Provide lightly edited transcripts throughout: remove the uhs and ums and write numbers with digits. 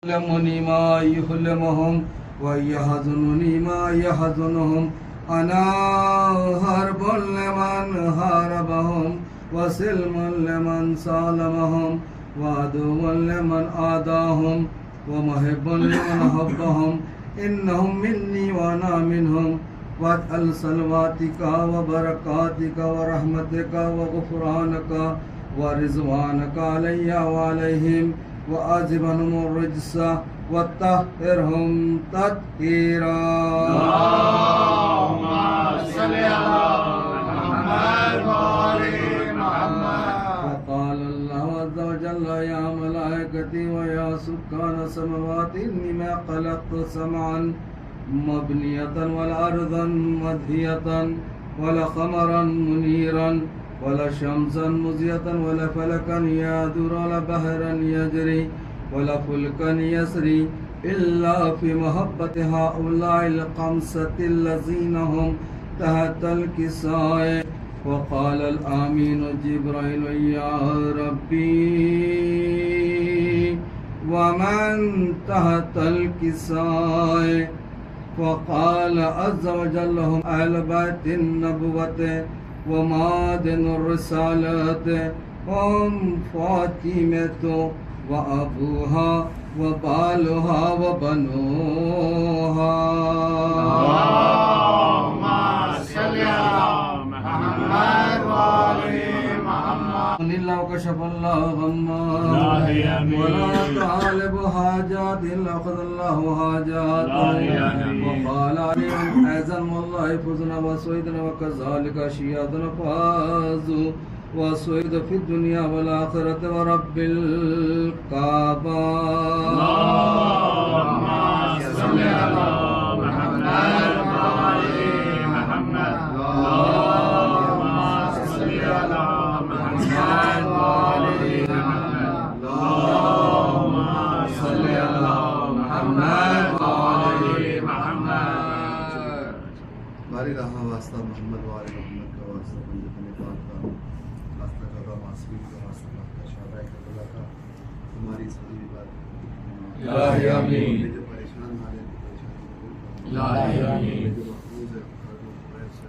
يعلمني ما يحلمهم ويحزنني ما يحزنهم أنا هرب لمن هاربهم وسلم لمن سالمهم وعدو لمن آداهم ومحب لمن حبهم إنهم مني وأنا منهم واجعل صلواتك وبركاتك ورحمتك وغفرانك ورضوانك علي وعليهم وأذهب عنهم الرجس وطهرهم تطهيرا. اللهم صل على محمد وآل محمد. وقال الله عز وجل يا ملائكتي ويا سكان السماوات إني ما خلقت سمعا مبنية ولا أرضا مدهية ولا قمرا منيرا ولا شمسا مضيئة ولا فلكا يدور ولا بحرا يجري ولا فلكا يسري إلا في محبة هؤلاء الخمسة الذين هم تحت الكساء. وقال الآمين جبريل يا ربي ومن تحت الكساء. وقال عز وجل هم أهل بيت النبوة ومعدن الرسالة هم فاطمة وأبوها وبالها وبنوها. اللهم صل على محمد وآل محمد. لله وكشف الله غما ولا طالب حاجات إلا أخذ الله حاجات. وقال عليهم أعزم والله فزنا وسويدنا وكذلك شيادنا فازوا وسويد في الدنيا والآخرة ورب الكعبة. اللهم صل على محمد وآل محمد. اللهم صل على محمد وآل محمد. اللهم صل على محمد وآل محمد. باری رہا واسطہ محمد وآل محمد کا واسطہ بندے پاک کا واسطہ کا معصوم کا واسطہ کا شہداء کربلا کا ہماری سبھی بات الہی آمین. جو پریشان حالے پریشان الہی آمین. جو محفوظ ہے خیر سے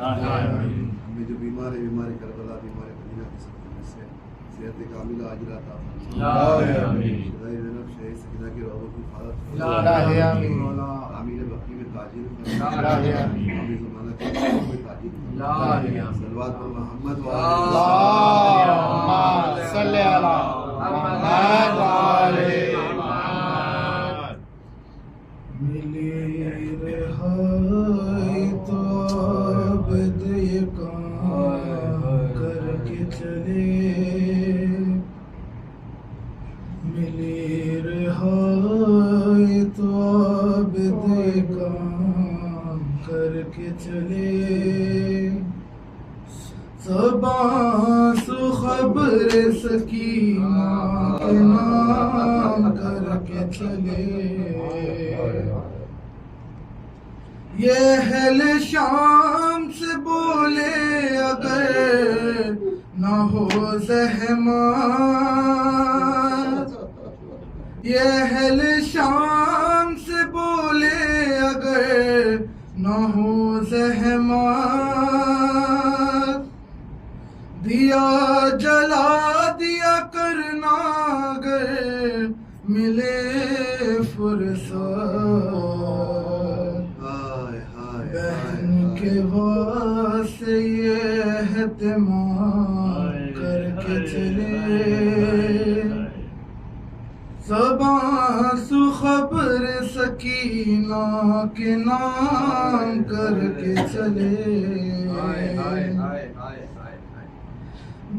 الہی آمین. ہمیں جو بیمار ہے بیمار کربلا بیمار مدینہ کی سب سے صحت کاملہ عاجلہ عطا الہی آمین. خدائے زینب شہید سکینہ کی روحوں کی حفاظت الہی آمین. عامل بقی میں تاجر الہی آمین. عامل زمانہ کی میں تاجر الہی آمین. صلوات پر محمد اللهم صل على محمد وآل محمد. ملی رہائی تو عبد یہ کام کر کے چلے. ملی رہائی تو عبد یہ کام کر کے چلے. زبان سو خبر سکینہ کے نام کر کے چلے. یہ اہل شام سے بولے اگر نہ ہو زحمت. یہ اہل شام سے بولے اگر نہ ہو زحمت. دیا جلا دیا کرنا اگر ملے فرصت. بہن کے واسطے یہ اہتمام کر کے چلے. زبان سو خبر سکینہ کے نام کر کے چلے.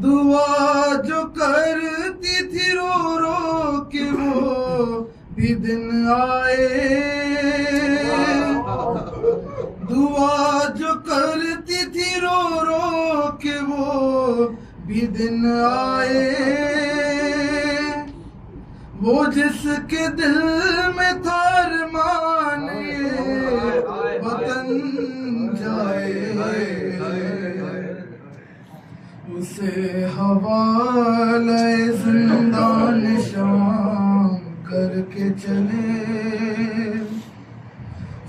دعا جو کرتی تھی رو رو کے وہ بھی دن آئے. دعا جو کرتی تھی رو رو کے وہ بھی دن آئے. وہ جس کے دل میں تھا ارمان وطن جائے. اسے حوالہ زندان شام کر کے چلے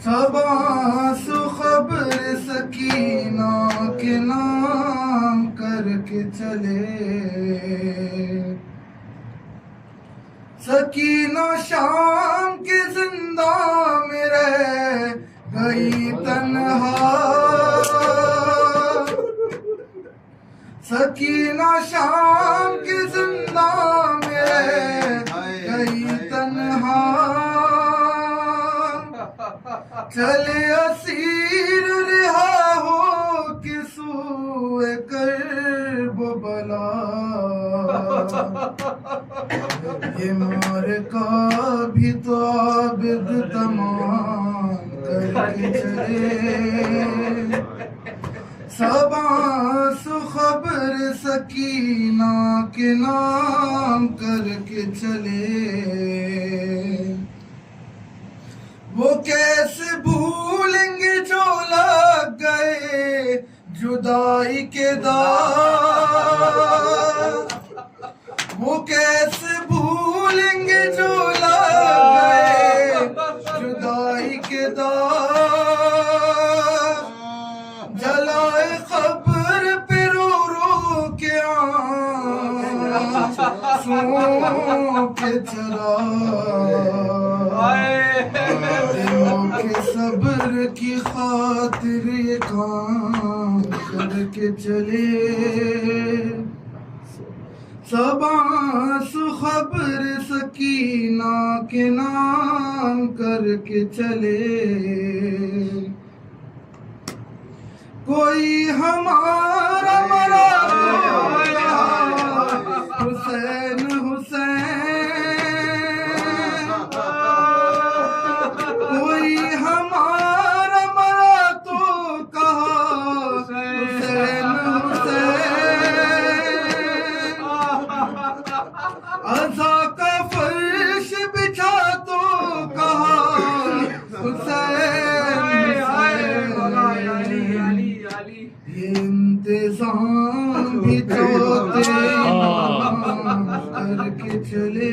صباح خبر سکینہ کے نام کر کے چلے سکینہ شام کے زندہ میں رہ گئی تنہا سکینہ شام کے زندہ میں رہ گئی تنہا چلے اسیر رہا ہو کہ سوئے کرب و بلا یہ معرکہ بھی تو عابد تمام کر کے چلے صباح خبر سکینہ کے نام کر کے چلے وہ کیسے بھولیں گے جو لگ گئے جدائی کے داغ وہ کیسے بھولیں گے جو لگ گئے جدائی کے داغ جلائے خبر پہ رو رو کے آنسوں کے چراغ دلوں کے صبر کی خاطر یہ کام کر کے چلے صباح خبر سکینہ کے نام کر کے چلے کوئی ہمارا مرا حسین حسین کوئی ہمارا مرا تو کہا حسین حسین عزا کا فرش بچھا تو کہا حسین یہ انتظام بھی چوتے کر کے چلے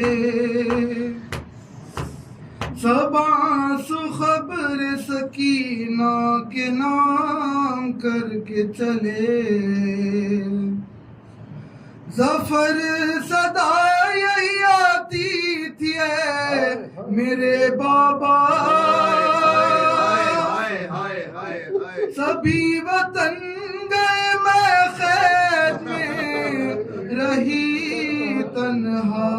صباح خبر سکینہ کے نام کر کے چلے ظفر صدا یہی آتی تھی اے میرے بابا سبھی وطن گئے میں قید میں رہی تنہا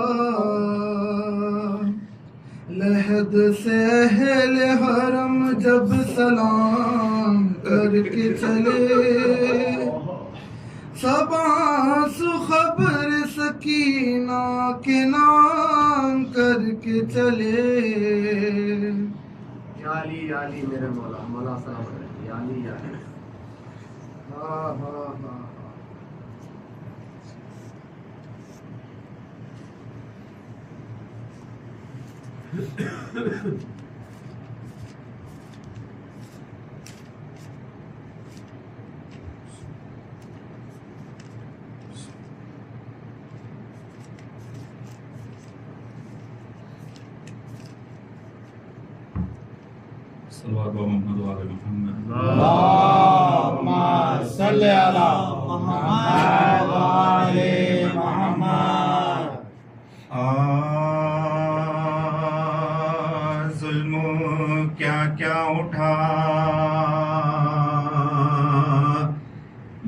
لحد سے اہل حرم جب سلام کر کے چلے صباح خبر سکینہ کے نام کر کے چلے یا علی یا علی میرے مولا مولا سلام علیکم یا علی یا علی ہاں ہاں ہاں صلوات محمد و آل محمد اللہم صلی علی محمد و آل محمد ظلم کیا کیا اٹھا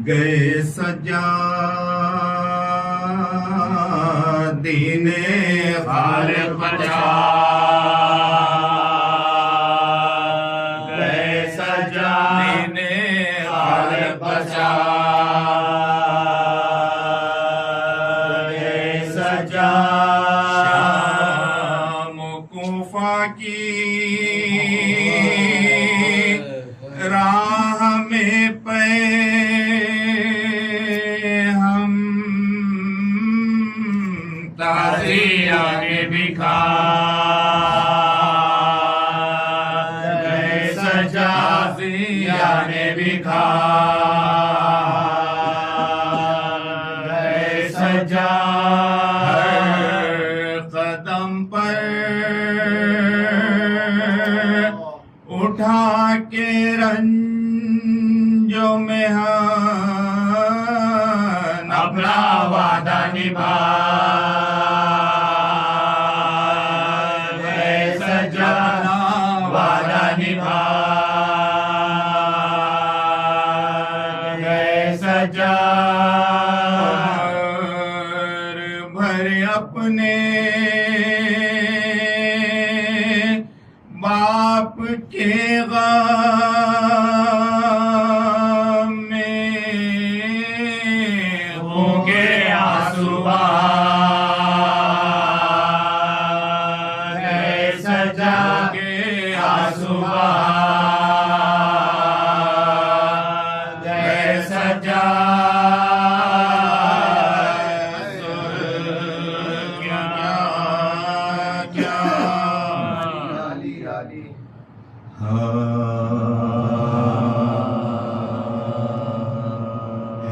گئے سجا دین خالق بچا راہ میں پے ہم تازیہ کے بکھا گئے سجا نے بکھا گئے سجا ہر قدم پر اٹھا کے رنجوں میں ہم اپنا وعدہ نبھا سجانا وعدہ نبھا سجا بھر اپنے باپ کے غم میں ہوں گے آنسو بہا سجا کے آنسو بہا سجا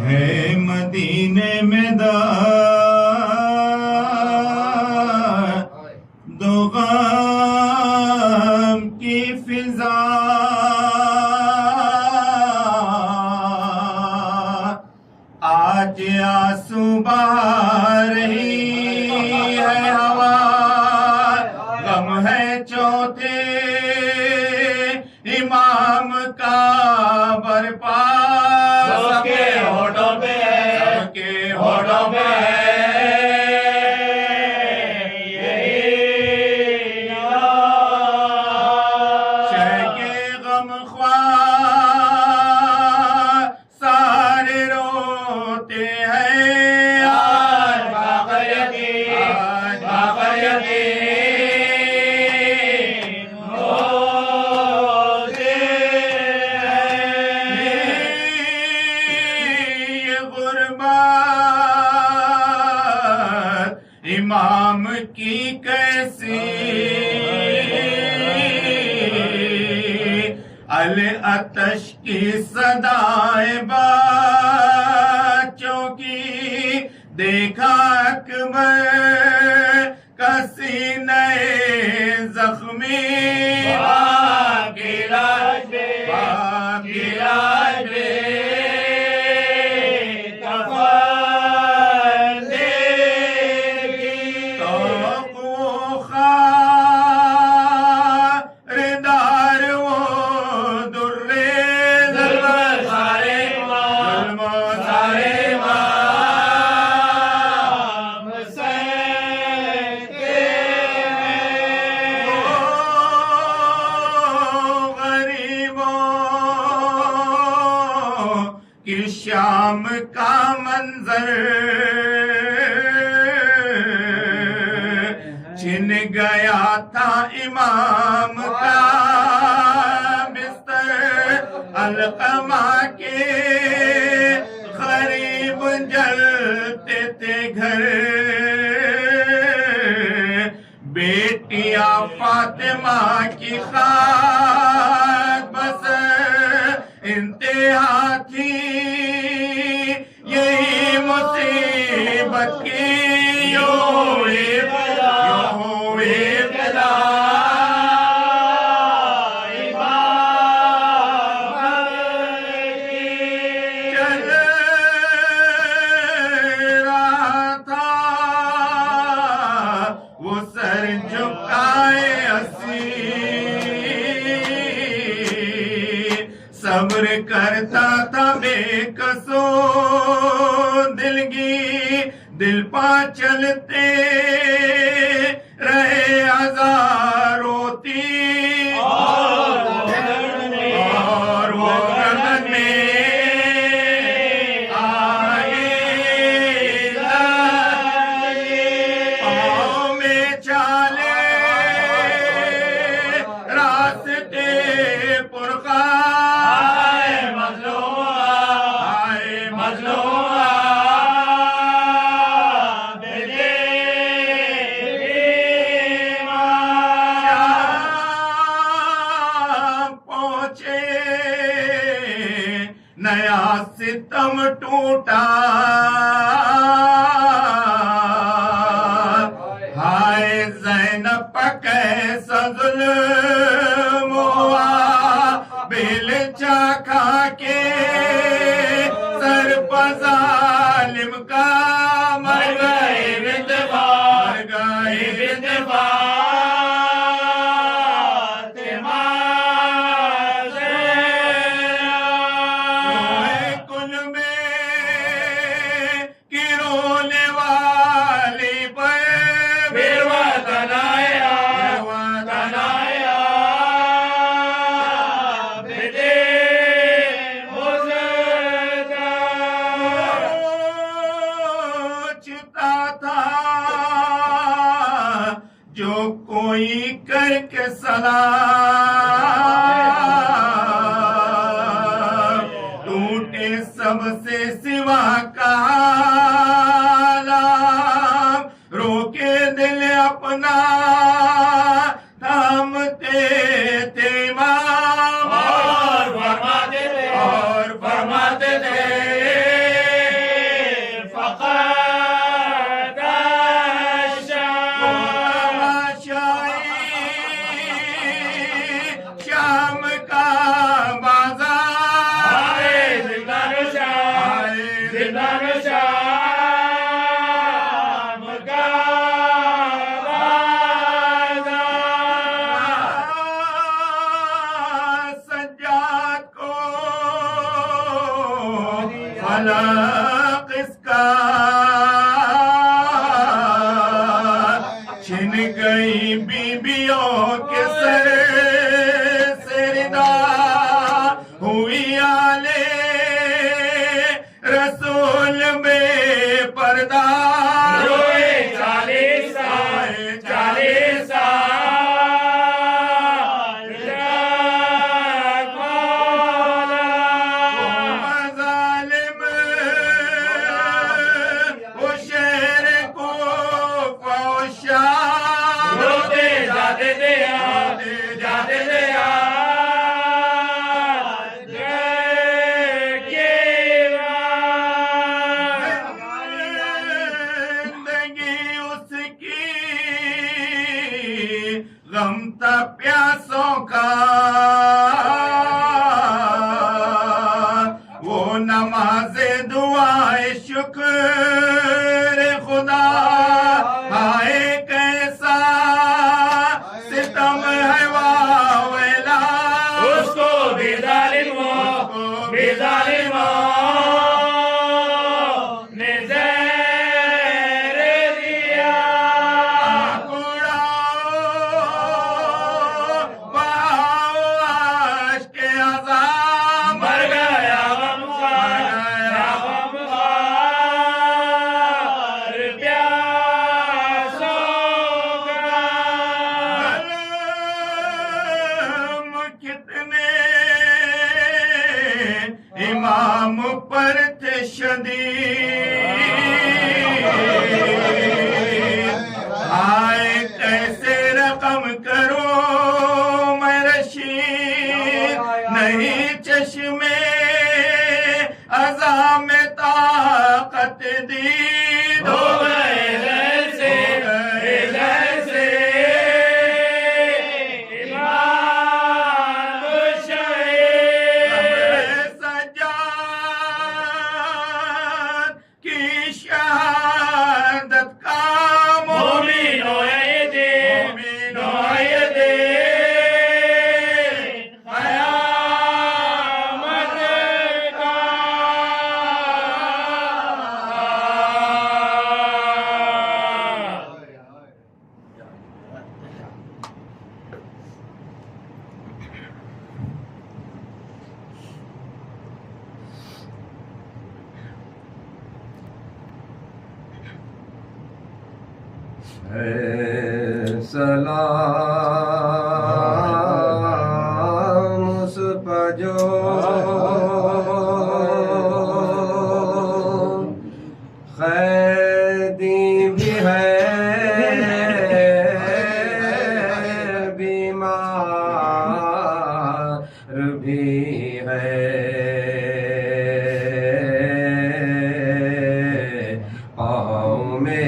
ہے مدینے میں دو غم کی فضا آج آنسو بہا رہی ہے ہوا غم ہے چوتھے امام کا برپا سب کے ہونٹوں پہ ہے سب کے ہونٹوں پہ ہے یہی شہ کے غم خواہ سارے روتے ہیں آج باقر یتیم باقر یتیم ہوتے امام کی کیسی العطش کی صدائے بچوں کی دیکھا اکبر کا سینہ زخمی باپ کی لاش پہ باپ کی لاش پہ شام کا منظر چھن گیا تھا امام کا بستر علقمہ کے غریب جلتے تھے گھر بیٹیا فاطمہ کی خاک بس انتہا تھی یہی مصیبت کی چل رہا تھا وہ سر جھکائے اسیر صبر کرتا تھا بے قصو دلگی دل پا چلتے رہے ہزاروں تیر اور وہ گردن میں آئے پاؤں میں چالے راستے پرخار مظلوم نیا ستم ٹوٹا ہائے زینب پر کیسا ظلم ہوا کر کے سلام ٹوٹے سب سے سوا کا عالم روکے دل اپنا تھامتے تھے امام اور فرماتے تھے فقط شام کا بازار زندان شام کا بازار سجاد کو فلق اس کا چھن گئی بیبیوں کے سر سے ردا ہوئی آلے رسول بے پردہ روئے 40 سال ظالم وہ شہر کو فوشا روتے جاتے تھے زندگی اس کی غم تھا پیاسوں کا وہ نماز دعائے شکر خدا ہائے کیسا ستم ہے واویلا اس کو بھی ظالموں نے زہر دیا بہاؤ عاشق کے عذاب مر گیا غمخوار پیاسوں کا علم کتنے امام پر تھے شدید آئے کیسے رقم کروں میں رشید نہیں چشمے عذاب میں طاقت دید ہو گئے جیسے امام شہید سجاد کی شہادت کا مومن ہوئے دے قیامت کا سلام اس پر جو قیدی بھی ہے بیمار بھی ہے پاؤں میں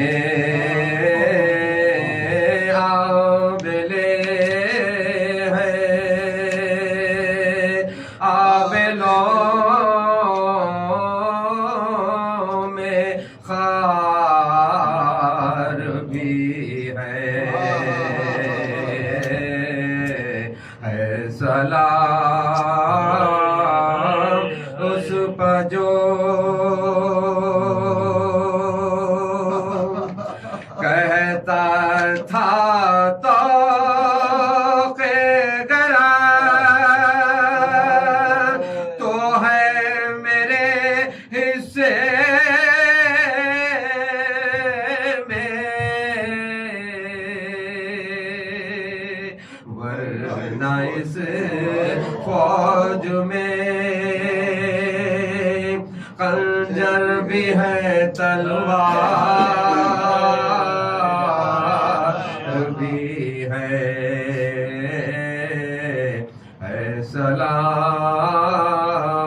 سلام اس پر جو کہتا تھا تو کہ گرا تو ہے میرے حصے میں ورنہ اس فوج میں خنجر بھی ہے تلوار بھی ہے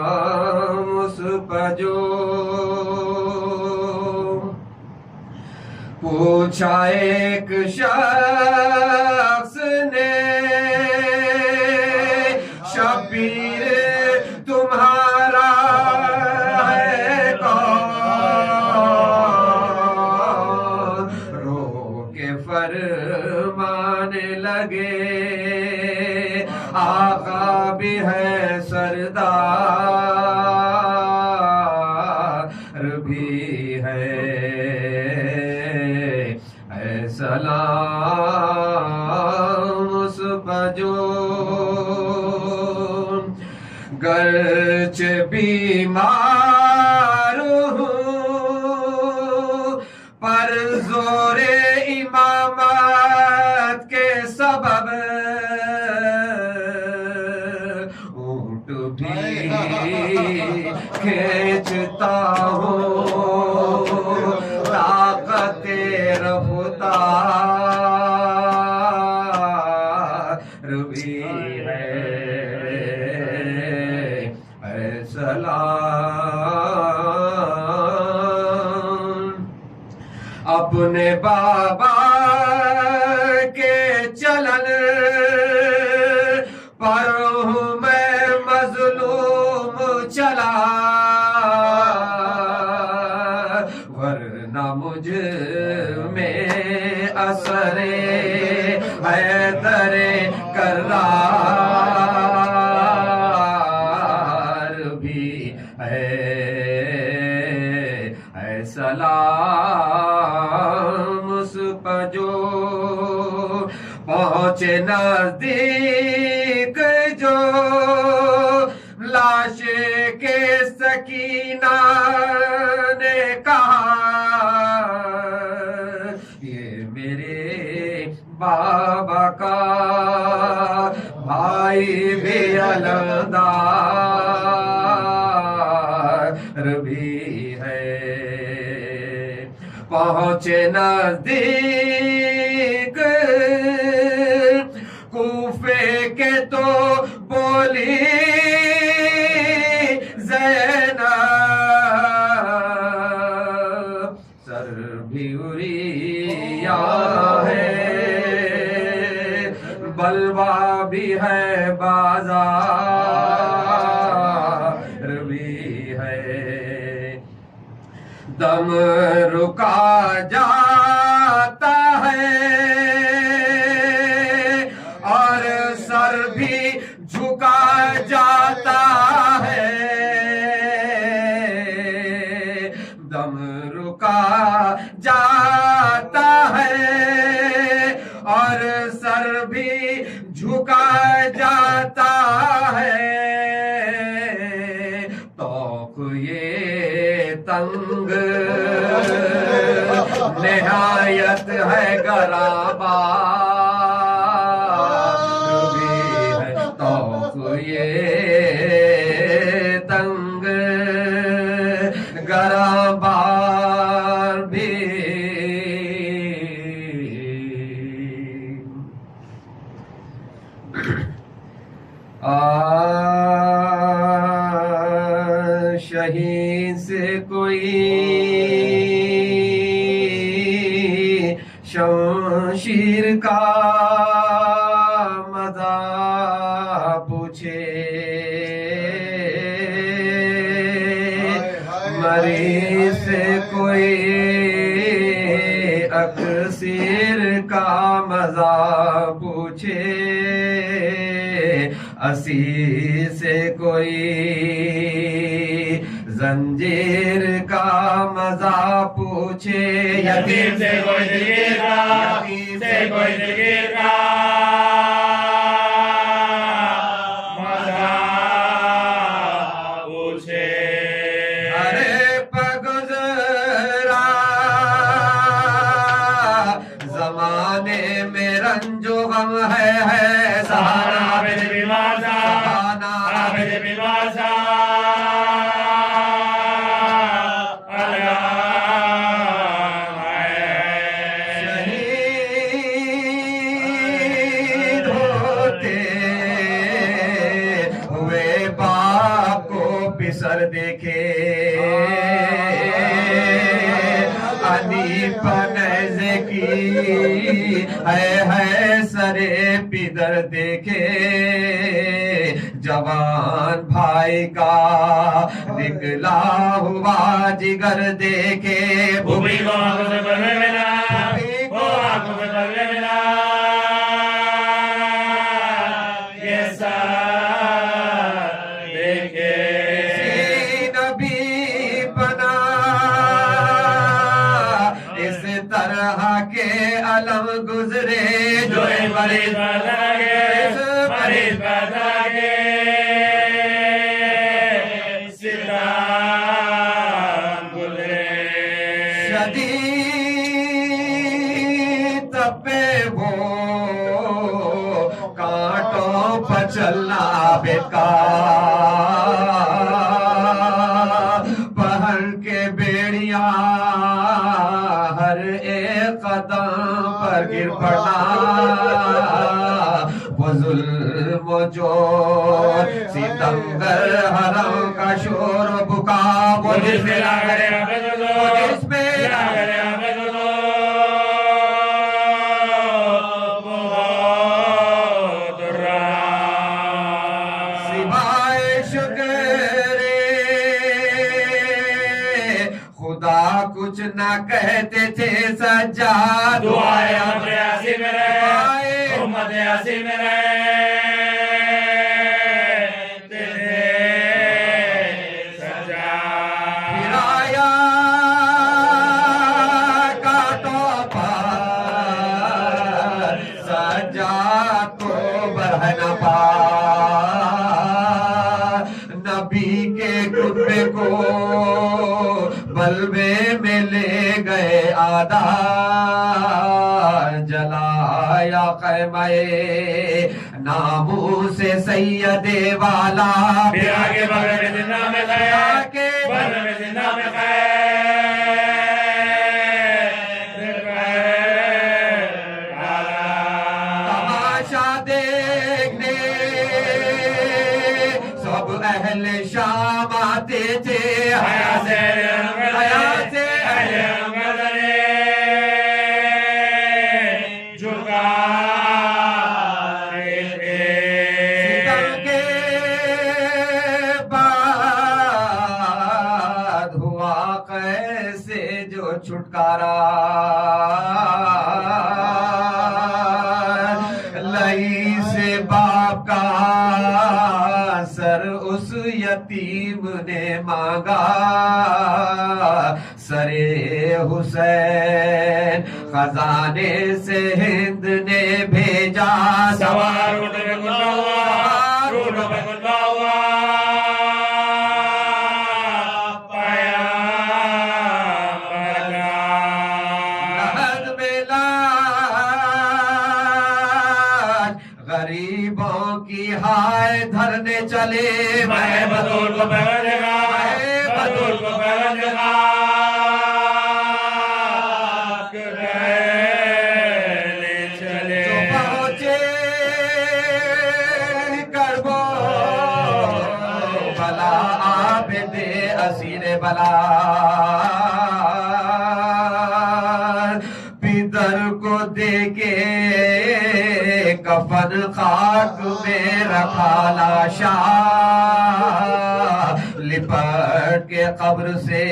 سلام اس پر جو پوچھا ایک شخص نے شبیر تمہارا ہے کون؟ رو کے فرمانے لگے آقا بھی ہے سردار بھی ہے سلام اس پر جو گرچہ بیمار ہوں پر زور امامت کے سبب اونٹ بھی کھینچتا ہوں طاقت رفتار بھی ہے سلام اپنے بابا کے چلن پر ہوں میں مظلوم چلا ورنہ مجھ میں اثر حیدر کرار بھی ہے سلام اس پر جو پہنچے نزدیک جو لاش کے سکینہ نے کہا یہ میرے بابا کا بھائی بھی علمدار بھی ہے پہنچے نزدیک کوفے کے تو بولی زینب سر بھی اریا ہے بلوا بھی ہے بازار بھی ہے دم رکا جاتا ہے اور سر بھی جھکا جاتا ہے دم رکا جاتا ہے اور سر بھی جھکا جاتا ہے توق یہ تنگ نہایت ہے گرابار بھی ہے توق یہ تنگ گرابار بھی شہید سے کوئی شمشیر کا مزہ پوچھے مریض سے کوئی اکسیر کا مزہ پوچھے اسیر سے کوئی زنجیر کا مزہ پوچھے یتیم سے کوئی زنجیر کا سے کوئی زنجیر کا مزہ پوچھے ارے پگزرا زمانے میں رنج و غم ہے سر دیکھے علی پنیزے کی ہے سر پدر دیکھے جوان بھائی کا نکلا ہوا جگر دیکھے بھوبی کو آنکھوں سے پڑھنے ملا وہ آنکھوں سے پڑھنے ملا یہ سب دیکھے نبی بنا اس طرح کے علم گزرے جو مریض بتا گے مریض بتا گے چلنا بیکار پہن کے بیڑیاں ہر ایک قدم پر گر پڑنا وہ ظلم و جور ستمگر حرم کا شور و بکا وہ جس میں لاغرے وہ جس میں لاغرے کچھ نہ کہتے تھے سجاد دعائے امت عاصی میں رہے امت عاصی میں رہے سجاد پھرایا کاٹوں پر سجاد کو برہنہ پا نبی کے کتبے کو بلبے میں لے گئے آدھا جلایا خیمہ ناموس سید والا پھر آگے بغل میں زندہ میں خیر بغل میں زندہ میں تماشا دیکھنے سب اہل شام آتے تھے حیا سے چھٹکارا لئی سے باپ کا سر اس یتیم نے مانگا سر حسین خزانے سے ہند نے بھیجا سوار روڈ پہ گزرا ہوا روڈ پہ گزرا ہوا غریبوں کی ہائے دھرنے چلے میں بطول کو پیغام دے گا بطول کو پیغام دے گا چلے جو پہنچے کربو بلا عابد اسیر بلا پدر کو دے کے کفن خاک میں رکھا لاشا لپٹ کے قبر سے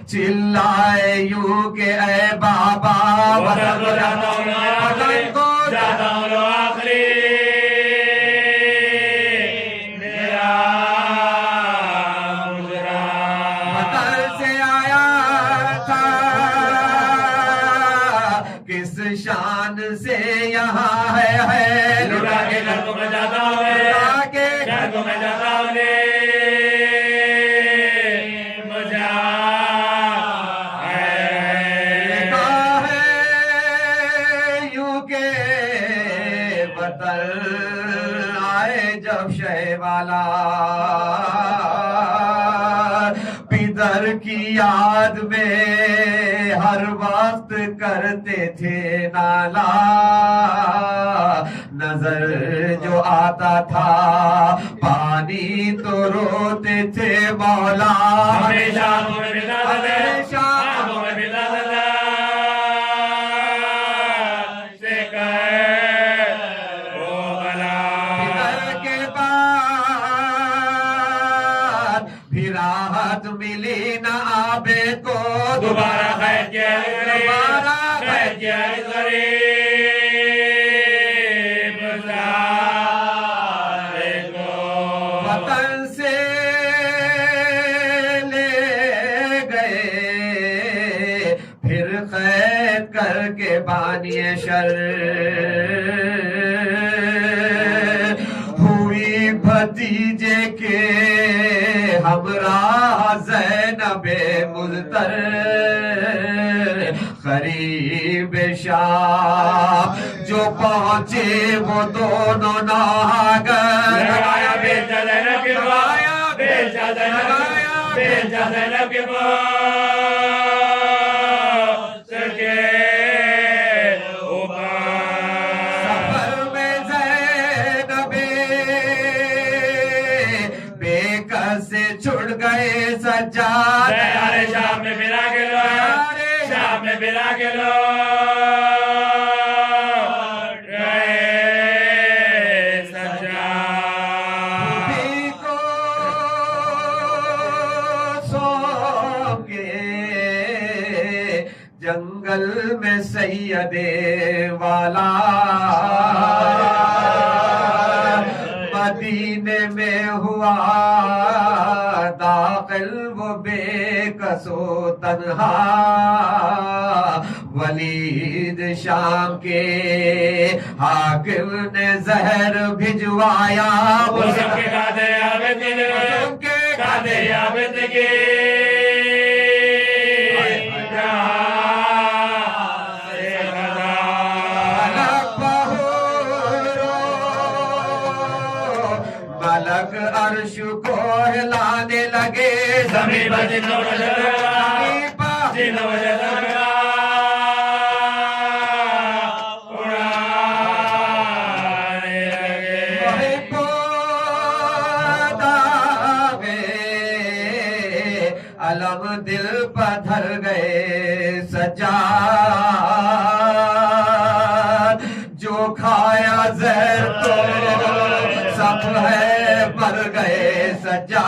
چلائے یوں کہ اے بابا وطن کو جاتا ہوں لو آخری میرا گزرا وطن سے آیا تھا کس شان سے یہاں ہے لٹا کے گھر کو میں جاتا ہوں گھر کو میں جاتا ہوں مجھا لکھا ہے یوں کہ وطن آئے جب شہ والا پدر کی یاد میں ہر وقت کرتے تھے نالا نظر جو آتا تھا پانی تو روتے تھے مولا ہمیشہ ہمیشہ ملی نہ آبے کو دوبارہ خیر کیا دوبارہ خیر کیا غریب زارے کو وطن سے لے گئے پھر قید کر کے بانی شر ہوئی بھتیجے کے ہمراہ زینب ملتر قریب شام جو پہنچے وہ دونوں ناگر لگایا بیچا زینب کے لگایا بیچا زینب کے سکے سفر میں زینب بے کس سے چھڑ گئے سجاد تیارے شام میں بلا کے لو شام میں بلا کے لو گئے سجاد کو سو کے جنگل میں سید والا مدینے میں ہوا داخل وہ بے کسو تنہا ولید شام کے حاکم نے زہر بھجوایا وہ سب کے قادر عابد نے سب کے قادر عابد کے ملک عرش کو ہلانے لگے زمین پر جنوں علم دل پدھر گئے سجاد جو کھایا زہر تو سب ہے مر گئے سجاد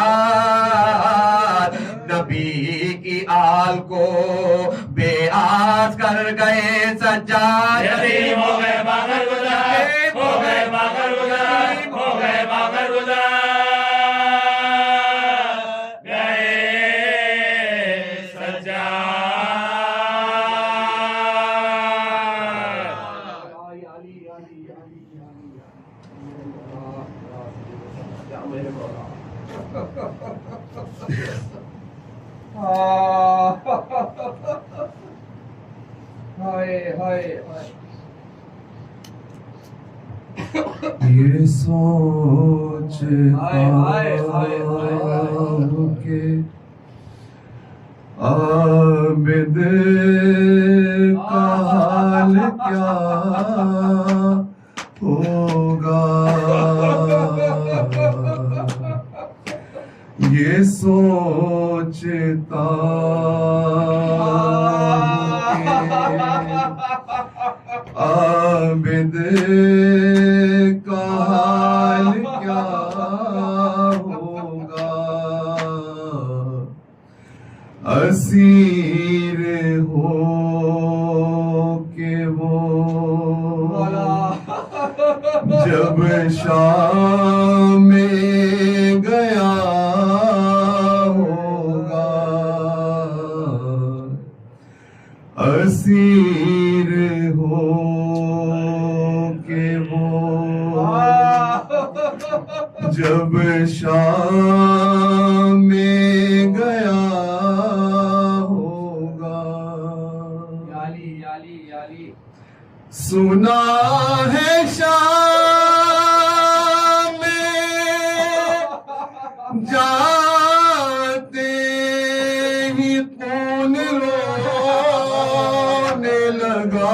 نبی کی آل کو بے آس کر گئے سجاد یتیم ہو گئے باغر گزار ہو گئے باغر گزار ہو گئے باغر گزار یہ سوچتا ہوں کہ عابد کا حال کیا ہوگا یہ سوچتا عابد کا حال کیا ہوگا اسیر ہو کے وہ جب شام میں گیا ہوگا اسیر ہو کے وہ جب شام میں گیا ہوگا سنا ہے شام میں جاتے ہی خون رونے لگا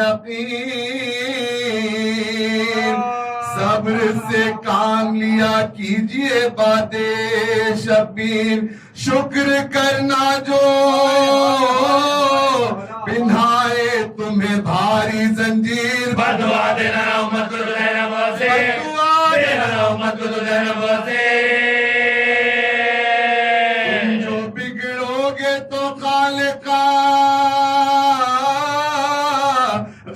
یقین صبر سے کام لیا کیجئے باد شبیر شکر کرنا جو پہنائے تمہیں بھاری زنجیر بدعا دینا امت کو دینا باسے دینا امت کو دینا باسے تم جو بگڑو گے تو خالقہ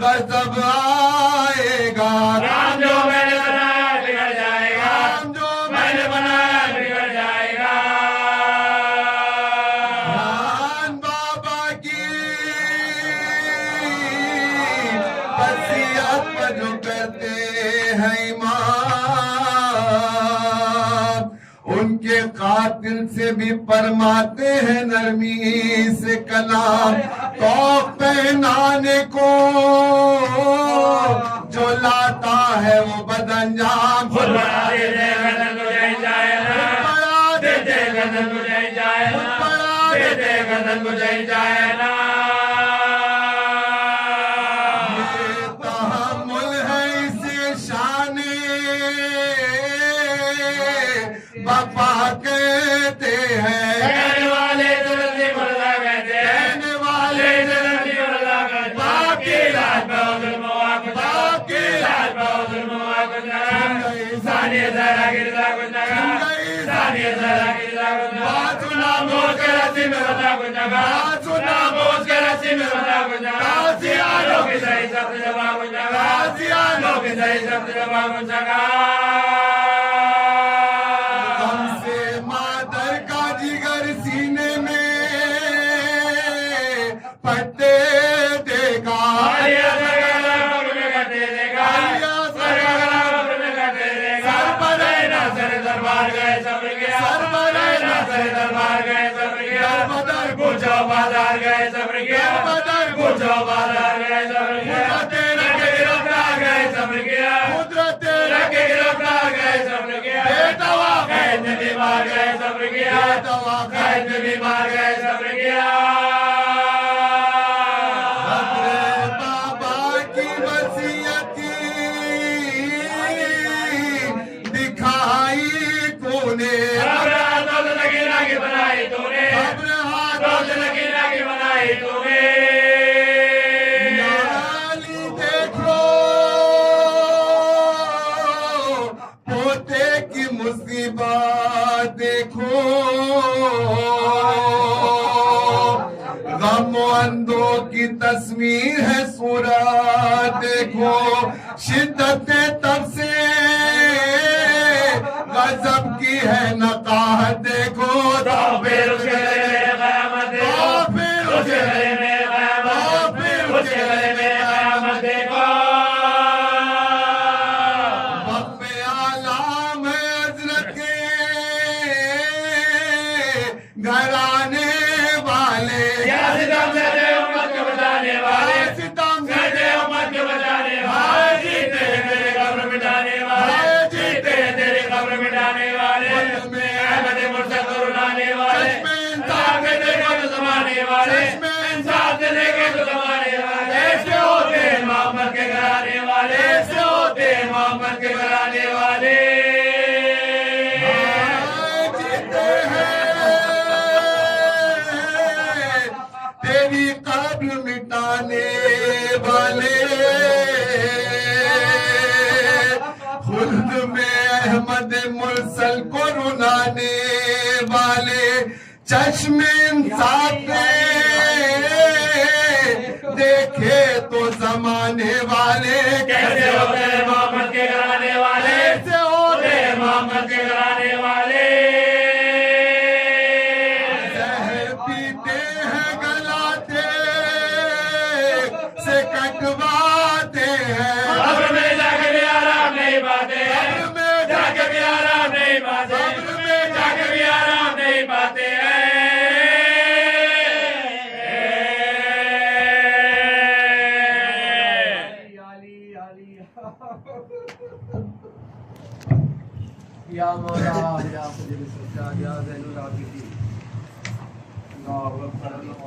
غضب آئے گا کام جو میں نے بنایا بگڑ جائے گا کام جو میں نے بنایا بگڑ جائے گا جان بابا کی وصیت پر جو کرتے ہیں امام ان کے قاتل سے بھی فرماتے ہیں نرمی سے کلام توق پہنانے کو جو لاتا ہے وہ بد انجام خود بڑا دے دے گردن کو جائے جائے نا دے دے گردن کو جائے جائے نا دے دے گردن کو جائے جائے نا یہ تحمل ہے اسے شان بپا کہتے ہیں کہنے والے جلدی مردا کہتے ہیں کہنے والے جلدی مردا کہتے ہیں باپ کی لاج پہ ظلم ہوا کچھ باپ کی لاج پہ ظلم ہوا کچھ ثانی زہرا گردا کچھ ثانی زہرا گردا کچھ بات سنا موت کے رسی میں بتا کچھ بات سنا موت کے رسی میں بتا کچھ آسیانوں کی صحیح سخت جبا کچھ آسیانوں کی صحیح سخت جبا کچھ ہم سے مادر کا جگر سینے میں پٹے دے گا دربار گئے صبر کیا دربار گئے صبر کیا پوچھو بازار گئے صبر کیا پوچھو بازار گئے صبر کیا رکھ کے گرفتار گئے صبر کیا رکھ کے گرفتار گئے صبر کیا قید میں بیمار گئے صبر کیا قید میں بیمار گئے صبر کیا بابا کی وصیت دکھائی تو نے بنائی تو نے بنائی تو نے علی دیکھ لو پوتے کی مصیبت دیکھو غم و اندو کی تصویر ہے صورت دیکھو شدت تب سے غضب کی ہے نقاہت دیکھو تو پھر اس کے گلے میں قیامت دیکھو اس کے گلے میں قیامت اس کے گلے میں قیامت دیکھو وقف عالم ہے حضرت کے گھرانے والے یا ستم سے دے امت کو بچانے والے ستم سے دے امت کو بچانے والے جیتے ہیں تیرے قبر مٹانے والے جیتے ہیں تیرے قبر مٹانے والے احمد مرشد کو رلانے والے انصاف کے دیکھو تو زمانے والے انصاف سے دیکھو تو زمانے والے ایسے ہوتے ہیں محمد کے گھرانے والے ایسے ہوتے ہیں محمد کے گھرانے والے جیتے ہیں تیری قبر مٹانے والے خلد میں احمد مرسل کو رلانے والے چشم انصاف سے دیکھے تو زمانے والے کیسے ہوتے ہیں محمد کے گھرانے والے کیسے ہوتے ہوتے ہیں محمد کے گھرانے والے زہر پیتے ہیں گلاتے سے کٹواتے ہیں قبر میں جا کے بھی آرام نہیں پاتے ہیں قبر میں جا کے بھی آرام نہیں پاتے قبر میں جا کے بھی آرام نہیں پاتے ہیں یا مولا یا خجل سجاد یا زین العابدین اللہ اکبر اللہ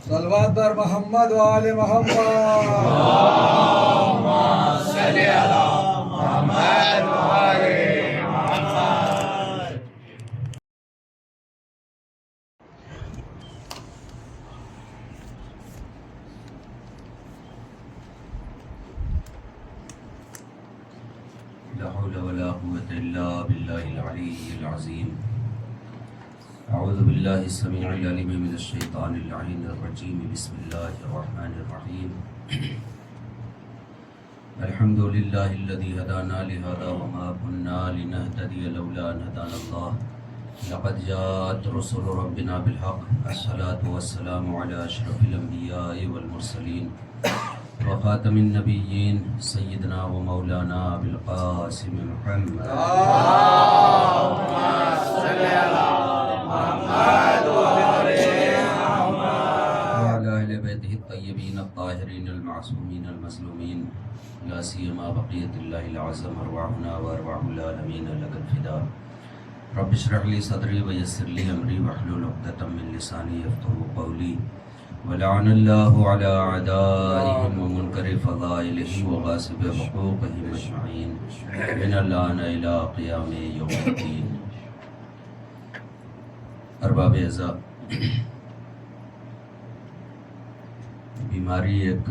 صلوات بر محمد و آل محمد. صل على محمد وآل محمد. لا حول ولا قوة إلا بالله العلي العظيم. أعوذ بالله السميع العليم من الشيطان اللعين الرجيم. بسم الله الرحمن الرحيم. الحمد لله الذي هدانا لهذا وما كنا لنهتدي لولا أن هدانا الله. لقد جاءت رسل ربنا بالحق. الصلاة والسلام على أشرف الأنبياء والمرسلين وخاتم النبيين سيدنا ومولانا أبي القاسم محمد صل على محمد وآل محمد. وعلى أهل بيته الطيبين الطاهرين المعصومين المظلومين لا سيما بقية الله العظم أرواحنا وأرواح العالمين لك الفداء. رب اشرح لي صدري ويسر لي أمري واحلل عقدة من لساني يفقهوا قولي. ولعن الله على أعدائهم ومنكر فضائلهم وغاصب حقوقهم أجمعين من الآن إلى قيام يوم الدين. ارباب اعزاء، بیماری ایک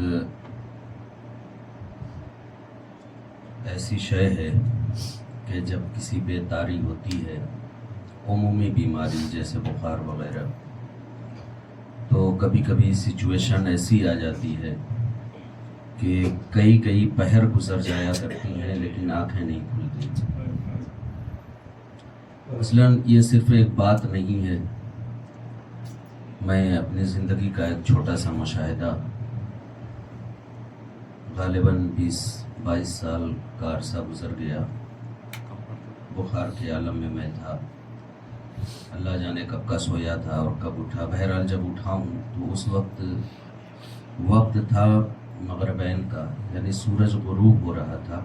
ایسی شے ہے کہ جب کسی بیداری ہوتی ہے، عمومی بیماری جیسے بخار وغیرہ، تو کبھی کبھی سچویشن ایسی آ جاتی ہے کہ کئی پہر گزر جایا کرتی ہیں لیکن آنکھیں نہیں کھلتی. مثلاً یہ صرف ایک بات نہیں ہے. میں اپنی زندگی کا ایک چھوٹا سا مشاہدہ، غالباً 20-22 سال کا عرصہ گزر گیا، بخار کے عالم میں تھا. اللہ جانے کب کا سویا تھا اور کب اٹھا. بہرحال جب اٹھا ہوں تو اس وقت تھا مغربین کا، یعنی سورج غروب ہو رہا تھا.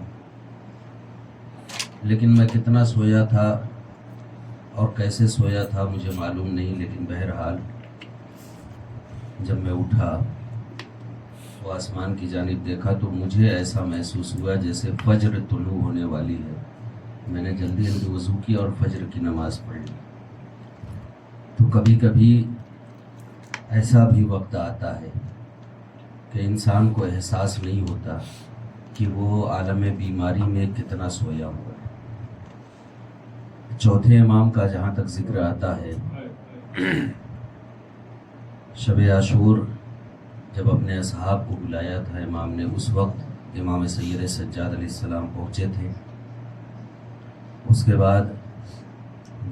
لیکن میں کتنا سویا تھا اور کیسے سویا تھا مجھے معلوم نہیں. لیکن بہرحال جب میں اٹھا تو آسمان کی جانب دیکھا تو مجھے ایسا محسوس ہوا جیسے فجر طلوع ہونے والی ہے. میں نے جلدی وضو کی اور فجر کی نماز پڑھ لی. تو کبھی کبھی ایسا بھی وقت آتا ہے کہ انسان کو احساس نہیں ہوتا کہ وہ عالم بیماری میں کتنا سویا ہوا ہے. چوتھے امام کا جہاں تک ذکر آتا ہے، شب عاشور جب اپنے اصحاب کو بلایا تھا امام نے، اس وقت امام سید سجاد علیہ السلام پہنچے تھے. اس کے بعد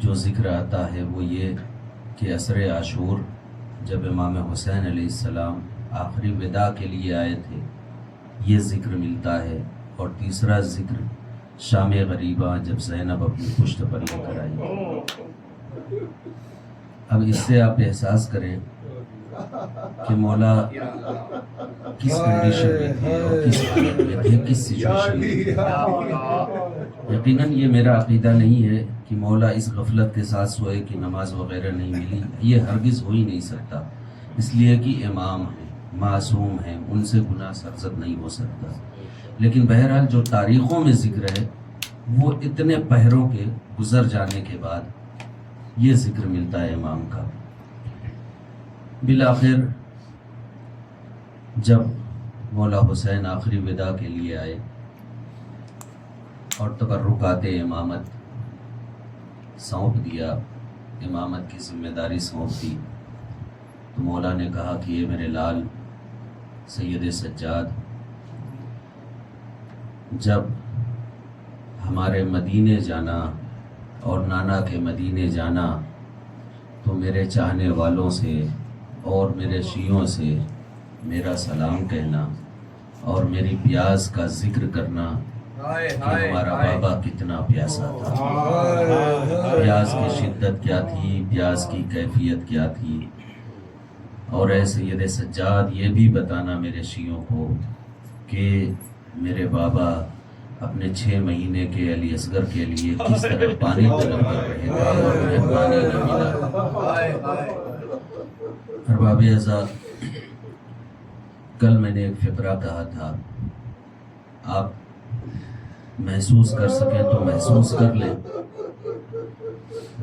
جو ذکر آتا ہے وہ یہ کہ عصر عاشور جب امام حسین علیہ السلام آخری وداع کے لیے آئے تھے، یہ ذکر ملتا ہے. اور تیسرا ذکر شام غریبہ جب زینب اپنی پشت پر لے کر آئی. اب اس سے آپ احساس کریں کہ مولا کس کنڈیشن میں تھے اور کس حالت میں تھے، کس سچویشن میں تھے. یقیناً یہ میرا عقیدہ نہیں ہے کہ مولا اس غفلت کے ساتھ سوئے کہ نماز وغیرہ نہیں ملی. یہ ہرگز ہو ہی نہیں سکتا، اس لیے کہ امام ہیں، معصوم ہیں، ان سے گناہ سرزد نہیں ہو سکتا. لیکن بہرحال جو تاریخوں میں ذکر ہے وہ اتنے پہروں کے گزر جانے کے بعد یہ ذکر ملتا ہے امام کا. بالآخر جب مولا حسین آخری وداع کے لیے آئے اور تبرکات امامت سونپ دیا، امامت کی ذمہ داری سونپ دی، تو مولا نے کہا کہ یہ میرے لال سید سجاد، جب ہمارے مدینے جانا اور نانا کے مدینے جانا تو میرے چاہنے والوں سے اور میرے شیعوں سے میرا سلام کہنا اور میری پیاس کا ذکر کرنا کہ ہمارا بابا کتنا پیاسا تھا، پیاس کی شدت کیا تھی، پیاس کی کیفیت کیا تھی. اور اے سید سجاد یہ بھی بتانا میرے شیعوں کو کہ میرے بابا اپنے 6 مہینے کے علی اصغر کے لیے کس طرح پانی طلب کر رہے تھے اور انہیں پانی نہ ملا۔ ارباب اعزاز، کل میں نے ایک فقرہ کہا تھا، آپ محسوس کر سکیں تو محسوس کر لیں۔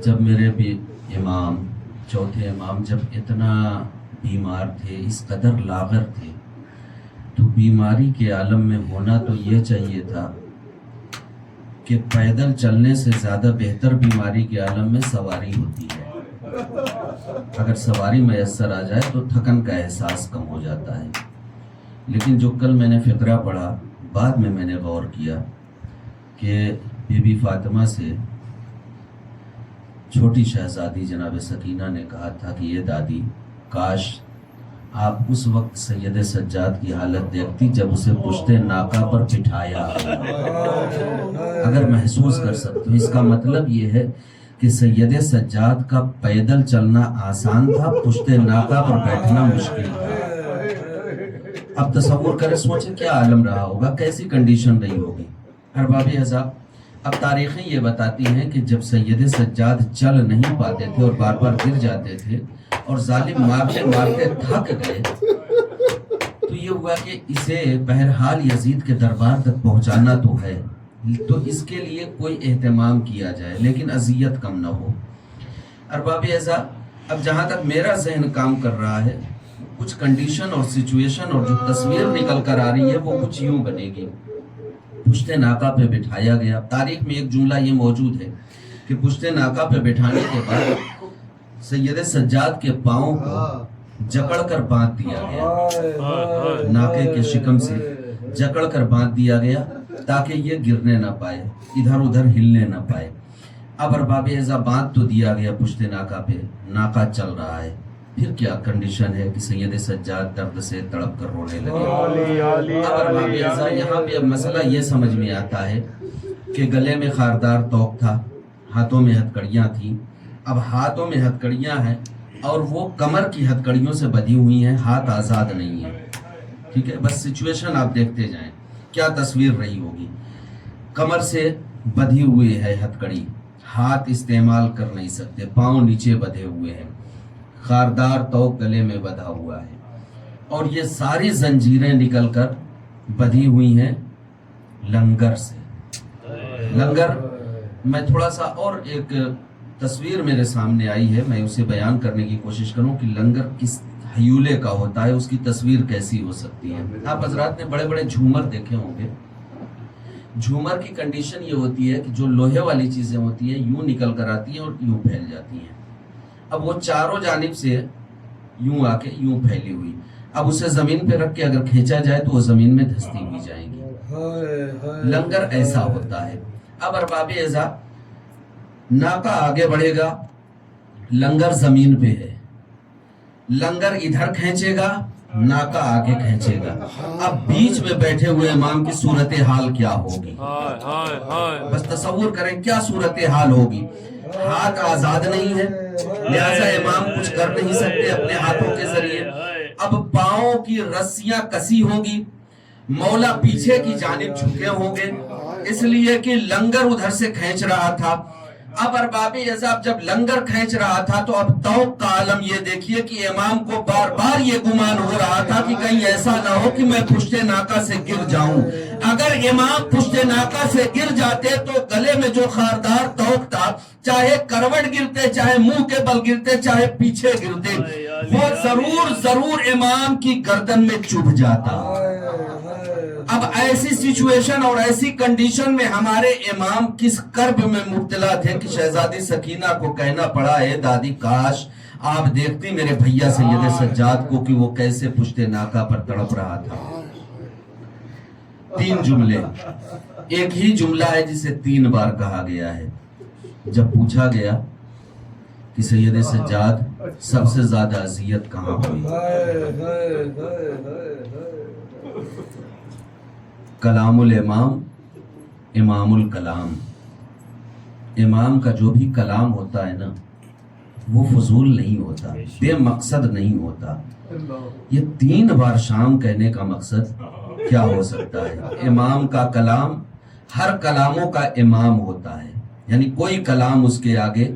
جب میرے بھی امام، چوتھے امام جب اتنا بیمار تھے، اس قدر لاغر تھے، تو بیماری کے عالم میں ہونا تو یہ چاہیے تھا کہ پیدل چلنے سے زیادہ بہتر بیماری کے عالم میں سواری ہوتی ہے۔ اگر سواری میسر آ جائے تو تھکن کا احساس کم ہو جاتا ہے۔ لیکن جو کل میں نے فقرہ پڑھا، بعد میں نے غور کیا کہ بی بی فاطمہ سے چھوٹی شہزادی جناب سکینہ نے کہا تھا کہ یہ دادی، کاش آپ اس وقت سید سجاد کی حالت دیکھتی جب اسے پشت ناکا پر بٹھایا۔ اگر محسوس کر سکتے ہو، اس کا مطلب یہ ہے کہ سید سجاد کا پیدل چلنا آسان تھا، پشت ناکا پر بیٹھنا مشکل تھا۔ اب تصور کریں، سوچیں کیا عالم رہا ہوگا، کیسی کنڈیشن رہی ہوگی۔ ارباب اعزاز، اب تاریخیں یہ بتاتی ہیں کہ جب سید سجاد چل نہیں پاتے تھے اور بار بار گر جاتے تھے اور ظالم مارتے مارتے تھک گئے، تو یہ ہوا کہ اسے بہرحال یزید کے دربار تک پہنچانا تو ہے، تو اس کے لیے کوئی اہتمام کیا جائے لیکن اذیت کم نہ ہو۔ ارباب اعزاز، اب جہاں تک میرا ذہن کام کر رہا ہے، کچھ کنڈیشن اور سچویشن اور جو تصویر نکل کر آ رہی ہے وہ کچھ یوں بنے گی۔ پشت ناکا پہ بٹھایا گیا۔ تاریخ میں ایک جملہ یہ موجود ہے کہ پشت ناکا پہ بٹھانے کے بعد سید سجاد کے پاؤں کو جکڑ کر باندھ دیا گیا، ناکے کے شکم سے جکڑ کر باندھ دیا گیا تاکہ یہ گرنے نہ پائے، ادھر ادھر ہلنے نہ پائے۔ اب ارباب اعزاز، باندھ تو دیا گیا پشت ناکا پہ، ناکا چل رہا ہے، پھر کیا کنڈیشن ہے کہ سید سجاد درد سے تڑپ کر رونے لگے۔ اب ارباب اعزاز، یہاں پہ اب مسئلہ یہ سمجھ میں آتا ہے کہ گلے میں خاردار توق تھا، ہاتھوں میں ہتھکڑیاں تھیں۔ اب ہاتھوں میں ہتھکڑیاں ہیں اور وہ کمر کی ہتھکڑیوں سے بندھی ہوئی ہیں، ہاتھ آزاد نہیں ہیں۔ ٹھیک ہے، بس سچویشن آپ دیکھتے جائیں کیا تصویر رہی ہوگی۔ کمر سے بندھی ہوئی ہے ہتھکڑی، ہاتھ استعمال کر نہیں سکتے، پاؤں نیچے بدھے ہوئے ہیں، خاردار توق گلے میں بندھا ہوا ہے، اور یہ ساری زنجیریں نکل کر بندھی ہوئی ہیں لنگر سے۔ لنگر، میں تھوڑا سا اور ایک تصویر میرے سامنے آئی ہے، میں اسے بیان کرنے کی کوشش کروں کہ لنگر کس ہیولے کا ہوتا ہے، اس کی تصویر کیسی ہو سکتی ہے۔ آپ حضرات نے بڑے بڑے جھومر دیکھے ہوں گے۔ جھومر کی کنڈیشن یہ ہوتی ہے کہ جو لوہے والی چیزیں ہوتی ہیں یوں نکل کر آتی ہیں اور یوں پھیل جاتی ہیں۔ اب وہ چاروں جانب سے یوں آ کے یوں پھیلی ہوئی، اب اسے زمین پہ رکھ کے اگر کھینچا جائے تو وہ زمین میں دھستی ہوئی جائیں گی۔ لنگر ایسا ہوتا ہے۔ اب ارباب اعزاز، ناکا آگے بڑھے گا، لنگر زمین پہ ہے، لنگر ادھر کھینچے گا، ناکا آگے کھینچے گا۔ اب بیچ میں بیٹھے ہوئے امام کی صورتحال کیا ہوگی؟ بس تصور کریں کیا صورتحال ہوگی۔ ہاتھ آزاد نہیں ہے، لہذا امام کچھ کر نہیں سکتے اپنے ہاتھوں کے ذریعے۔ اب پاؤں کی رسیاں کسی ہوں گی، مولا پیچھے کی جانب جھکے ہوں گے، اس لیے کہ لنگر ادھر سے کھینچ رہا تھا۔ اب ارباب اعزاز، جب لنگر کھینچ رہا تھا تو اب توق کا عالم یہ دیکھیے کہ امام کو بار بار یہ گمان ہو رہا تھا کہ کہیں ایسا نہ ہو کہ میں پشت ناکا سے گر جاؤں۔ اگر امام پشت ناکا سے گر جاتے تو گلے میں جو خاردار توق تھا، چاہے کروٹ گرتے، چاہے منہ کے بل گرتے، چاہے پیچھے گرتے، وہ ضرور امام کی گردن میں چبھ جاتا۔ اب ایسی سچویشن اور ایسی کنڈیشن میں ہمارے امام کس کرب میں مبتلا تھے کہ شہزادی سکینہ کو کہنا پڑا، اے دادی کاش آپ دیکھتی میرے بھیا سید سجاد کو کہ وہ کیسے پشت ناکا پر تڑپ رہا تھا۔ 3 جملے، ایک ہی جملہ ہے جسے 3 بار کہا گیا ہے۔ جب پوچھا گیا کہ سید سجاد سب سے زیادہ اذیت کہاں ہوئی، کلام الامام امام الکلام، امام کا جو بھی کلام ہوتا ہے نا وہ فضول نہیں ہوتا، بے مقصد نہیں ہوتا۔ یہ 3 بار شام کہنے کا مقصد کیا ہو سکتا ہے؟ امام کا کلام ہر کلاموں کا امام ہوتا ہے، یعنی کوئی کلام اس کے آگے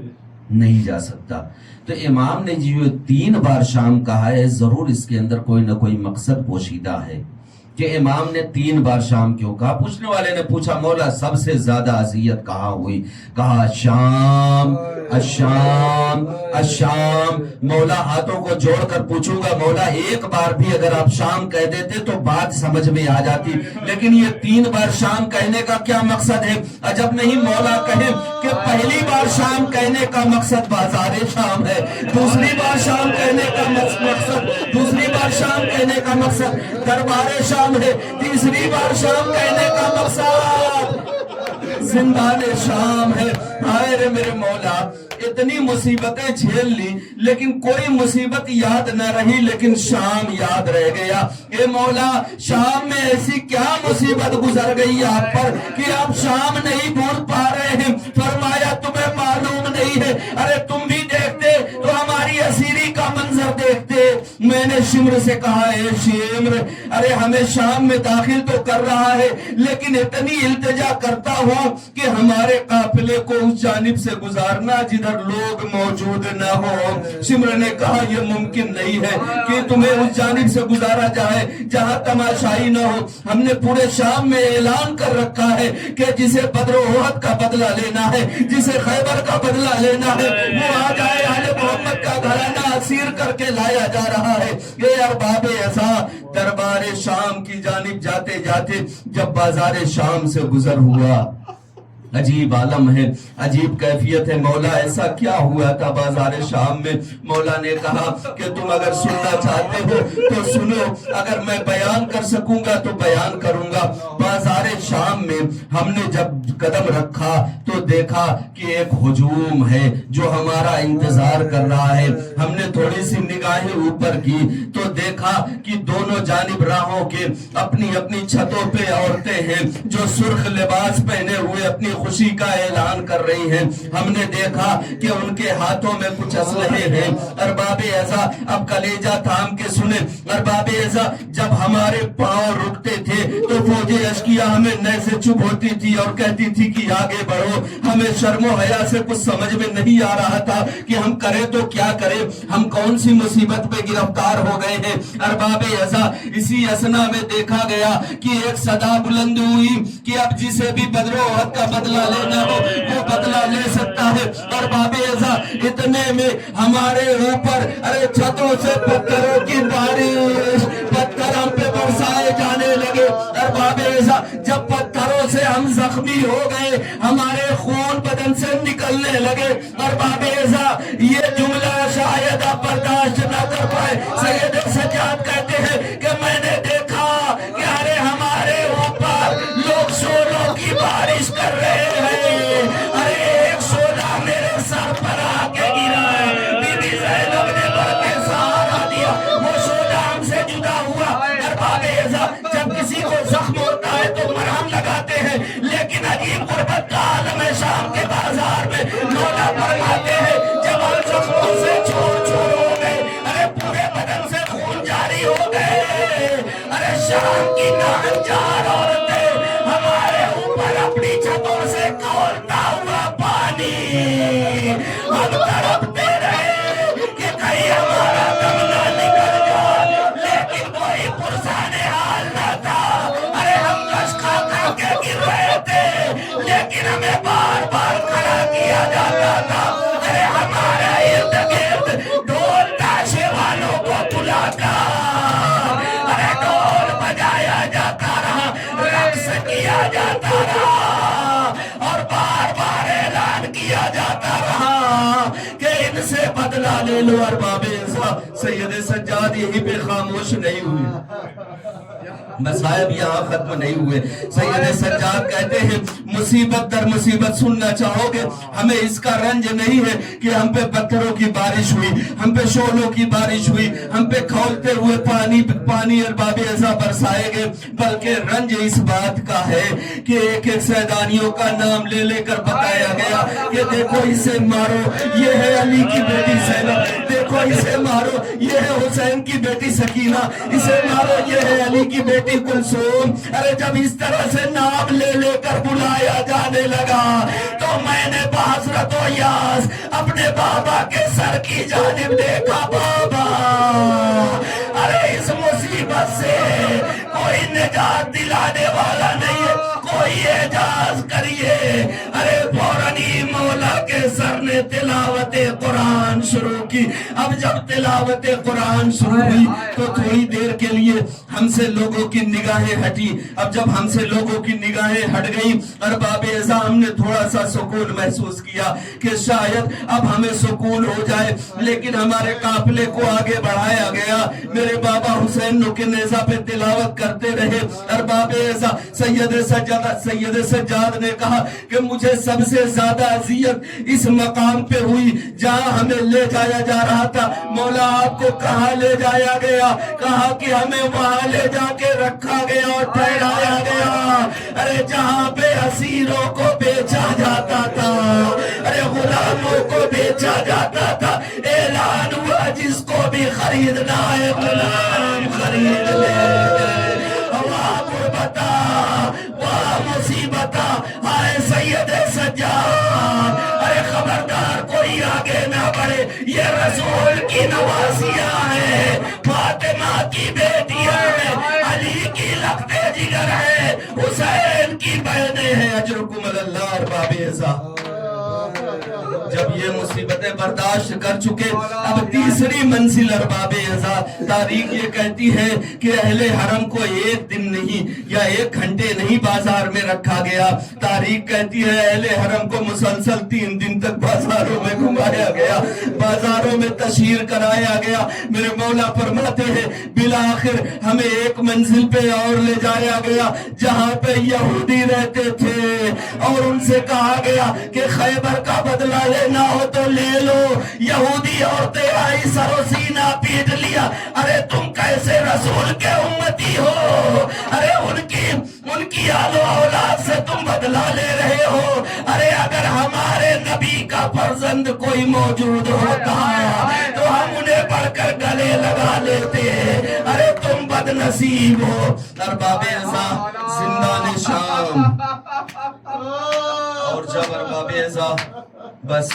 نہیں جا سکتا. تو امام نے جو 3 بار شام کہا ہے، ضرور اس کے اندر کوئی نہ کوئی مقصد پوشیدہ ہے کہ امام نے 3 بار شام کیوں کہا. پوچھنے والے نے پوچھا مولا سب سے زیادہ اذیت کہاں ہوئی؟ کہا شام، الشام، الشام. مولا ہاتھوں کو جوڑ کر پوچھوں گا مولا ایک بار بھی اگر آپ شام کہہ دیتے تو بات سمجھ میں آ جاتی، لیکن یہ 3 بار شام کہنے کا کیا مقصد ہے؟ عجب نہیں مولا کہیں کہ پہلی بار شام کہنے کا مقصد بازار شام ہے، دوسری بار شام کہنے کا مقصد دربار شام ہے، تیسری بار شام کہنے کا مقصد زندان شام ہے. ہائے رے میرے مولا، اتنی مصیبتیں جھیل لی لیکن کوئی مصیبت یاد نہ رہی، لیکن شام یاد رہ گیا. اے مولا شام میں ایسی کیا مصیبت گزر گئی آپ پر کہ آپ شام نہیں بھول پا رہے ہیں؟ فرمایا تمہیں معلوم نہیں ہے؟ ارے تم بھی دیکھتے تو ہماری اسیری کا منظر دیکھتے. میں نے شمر سے کہا اے شمر، ارے ہمیں شام میں داخل تو کر رہا ہے لیکن اتنی التجا کرتا ہوں کہ ہمارے قافلے کو اس جانب سے گزارنا جدھر لوگ موجود نہ ہو. شمر نے کہا یہ ممکن نہیں ہے کہ تمہیں اس جانب سے گزارا جائے جہاں تماشائی نہ ہو. ہم نے پورے شام میں اعلان کر رکھا ہے کہ جسے بدر و احد کا بدلہ لینا ہے، جسے خیبر کا بدلہ لینا ہے، وہ آ جائے. آل محمد کا گھرانہ اسیر کر کے لایا جا رہا ہے. اے ارباب ایسا دربار شام کی جانب جاتے جاتے جب بازار شام سے گزر ہوا، عجیب عالم ہے، عجیب کیفیت ہے. مولا ایسا کیا ہوا تھا بازار شام میں؟ مولا نے کہا کہ تم اگر سننا چاہتے ہو تو سنو، اگر میں بیان کر سکوں گا تو بیان کروں گا. بازار شام میں ہم نے جب قدم رکھا تو دیکھا کہ ایک ہجوم ہے جو ہمارا انتظار کر رہا ہے. ہم نے تھوڑی سی نگاہیں اوپر کی تو دیکھا کہ دونوں جانب راہوں کے اپنی اپنی چھتوں پہ عورتیں ہیں جو سرخ لباس پہنے ہوئے اپنی خوشی کا اعلان کر رہی ہیں. ہم نے دیکھا کہ ان کے ہاتھوں میں کچھ اسلحے ہیں. ارباب اعزا اب کلیجہ تھام کے سنیں. ارباب اعزا جب ہمارے پاؤں رکتے تھے تو فوج اشکیا ہمیں نئے سے چپ ہوتی تھی اور کہتی تھی کہ آگے بڑھو. ہمیں شرم و حیا سے کچھ سمجھ میں نہیں آ رہا تھا کہ ہم کریں تو کیا کریں، ہم کون سی مصیبت پہ گرفتار ہو گئے ہیں. ارباب اعزا اسی اسنا میں دیکھا گیا کہ ایک صدا بلند ہوئی کہ اب جسے بھی بدر و احد کا بدلہ لینا ہو وہ بدلہ لے سکتا ہے. اور باب اعزا اتنے میں ہمارے اوپر ارے چھتوں سے پتھروں کی بارش، پتھر ہم پہ برسائے جانے لگے. اور باب اعزا جب پتھروں سے ہم زخمی ہو گئے، ہمارے خون بدن سے نکلنے لگے. اور باب اعزا یہ جملہ شاید آپ برداشت نہ کر پائے. سید سجاد کہتے ہیں کہ میں نے دیکھا کہ ارے ہمارے اوپر لوگ شولوں کی بارش کر رہے ہیں. ارے ایک شولہ میرے سر پر آ کے گرا ہے، بی بی زینب نے بڑھ کے سہارا دیا، وہ شولہ ہم سے جدا ہوا. ارباب اعزا جب کسی کو زخم ہوتا ہے تو مرہم لگاتے ہیں، لیکن عجیب غربت کا عالم ہے شام کے بازار میں. مولا فرماتے ہیں جب ہم زخموں سے چھوڑ ہو گئے، ارے پورے بدن سے خون جاری ہو گئے. ارے شام کی ناہنجار عورتیں ہمارے اوپر اپنی چھتوں سے کھولتا ہوا پانی ہم تڑپتے رہے کہ کہیں ہمارا دم نہ نکل جائے، لیکن کوئی پرسان حال نہ تھا. ارے ہم کش کھا کر کے گر رہے تھے لیکن ہمیں بار بار کھڑا کیا جاتا تھا. ارے ہمارا ارد گرد ڈھول تاشے والوں کو بلا کر ارے ڈھول بجایا جاتا رہا، رقص کیا جاتا رہا اور بار بار اعلان کیا جاتا رہا کہ ان سے بدلہ لے لو. ارباب اعزا سید سجاد یہی پہ خاموش نہیں ہوئے، مصائب یہاں ختم نہیں ہوئے. سید سجاد کہتے ہیں مصیبت در مصیبت سننا چاہو گے. ہمیں اس کا رنج نہیں ہے کہ ہم پہ پتھروں کی بارش ہوئی، ہم پہ شولوں کی بارش ہوئی، ہم پہ کھولتے ہوئے پانی ارباب اعزا برسائے گئے، بلکہ رنج اس بات کا ہے کہ ایک ایک سیدانیوں کا نام لے لے کر بتایا گیا کہ دیکھو اسے مارو، یہ ہے علی کی بیٹی زینب. دیکھو اسے مارو، یہ ہے حسین کی بیٹی سکینہ، اسے مارو، یہ ہے علی کی بیٹی کلثوم۔ ارے جب اس طرح سے نام لے لے کر بلایا جانے لگا تو میں نے بحسرت و یاس اپنے بابا کے سر کی جانب دیکھا۔ بابا ارے اس مصیبت سے کوئی نجات دلانے والا نہیں ہے، کوئی اعجاز کریے۔ ارے فوراً ہی مولا کے سر نے تلاوت قرآن شروع کی۔ اب جب تلاوت قرآن شروع ہوئی تو تھوڑی دیر کے لیے ہم سے لوگوں کی نگاہیں ہٹی۔ اب جب ہم سے لوگوں کی نگاہیں ہٹ گئی، ارباب اعظام نے تھوڑا سا سکون محسوس کیا کہ شاید اب ہمیں سکون ہو جائے، لیکن ہمارے قافلے کو آگے بڑھایا گیا۔ میرے بابا حسین نو کے نیزہ پہ تلاوت کرتے رہے۔ ارباب اعظام سید سجاد نے کہا کہ مجھے سب سے زیادہ اذیت اس مقام پہ ہوئی جہاں ہمیں لے جایا جا رہا تھا۔ مولا آپ کو کہاں لے جایا گیا؟ کہا کہ ہمیں وہاں لے جا کے رکھا گیا اور ٹھہرایا گیا، ارے جہاں پہ اسیروں کو بیچا جاتا تھا، ارے غلاموں کو بیچا جاتا تھا۔ اعلان ہوا جس کو بھی خریدنا ہے غلام خرید لے۔ واہ غربتا، واہ مصیبتا، ہائے سید سجاد، ارے خبردار کوئی آگے نہ بڑھے، یہ رسول کی نوازیاں ہیں، فاطمہ کی بیٹیاں ہیں، علی کی لختے جگر ہے، حسین کی بہنیں ہیں۔ اجرکم اللہ ارباب اعظام۔ جب یہ مصیبتیں برداشت کر چکے، اب تیسری منزل ارباب اعزاز، تاریخ یہ کہتی ہے کہ اہل حرم کو ایک دن نہیں یا ایک گھنٹے نہیں بازار میں رکھا گیا، تاریخ کہتی ہے اہل حرم کو مسلسل 3 دن تک بازاروں میں گھمایا گیا، بازاروں میں تشہیر کرایا گیا۔ میرے مولا فرماتے ہیں بالآخر ہمیں ایک منزل پہ اور لے جایا گیا جہاں پہ یہودی رہتے تھے، اور ان سے کہا گیا کہ خیبر کا بدلہ لینا ہو تو لے لو۔ یہودی عورتیں آئی، سر و سینہ پیٹ لیا، ارے تم کیسے رسول کے امتی ہو؟ ارے ان کی آل و اولاد سے تم بدلہ لے رہے ہو؟ ارے اگر ہمارے نبی کا فرزند کوئی موجود ہوتا تو ہم انہیں پڑھ کر گلے لگا لیتے، ارے تم بد نصیب ہو۔ ارباب اعزاز زندان شام، اور جب ارباب اعزاز بس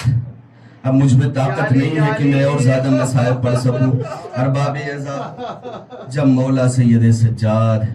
اب مجھ میں طاقت نہیں ہے کہ میں اور زیادہ مسائل پڑھ سکوں۔ ارباب اعزاز جب مولا سید سجاد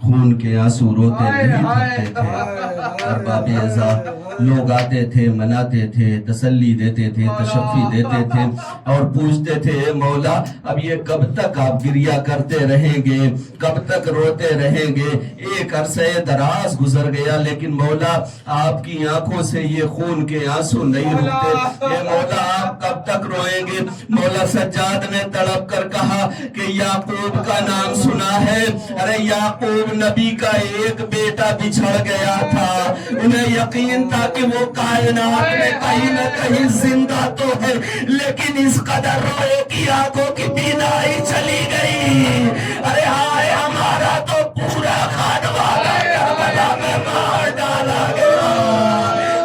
خون کے آنسو روتے نہیں تھکتے تھے، ارباب اعزاز لوگ آتے تھے، مناتے تھے، تسلی دیتے تھے، تشفی دیتے تھے اور پوچھتے تھے اے مولا اب یہ کب تک آپ گریہ کرتے رہیں گے، کب تک روتے رہیں گے؟ ایک عرصہ دراز گزر گیا لیکن مولا آپ کی آنکھوں سے یہ خون کے آنسو نہیں رکتے، اے مولا آپ کب تک روئیں گے؟ مولا سجاد نے تڑپ کر کہا کہ یعقوب کا نام سنا ہے؟ ارے یعقوب نبی کا ایک بیٹا بچھڑ گیا تھا، انہیں یقین تھا کہ وہ کائنات میں کہیں نہ کہیں زندہ تو ہے، لیکن اس قدر روئے کی آنکھوں کی بینائی چلی گئی۔ ارے ہائے ہمارا تو پورا خانوادہ کربلا میں مار ڈالا گیا،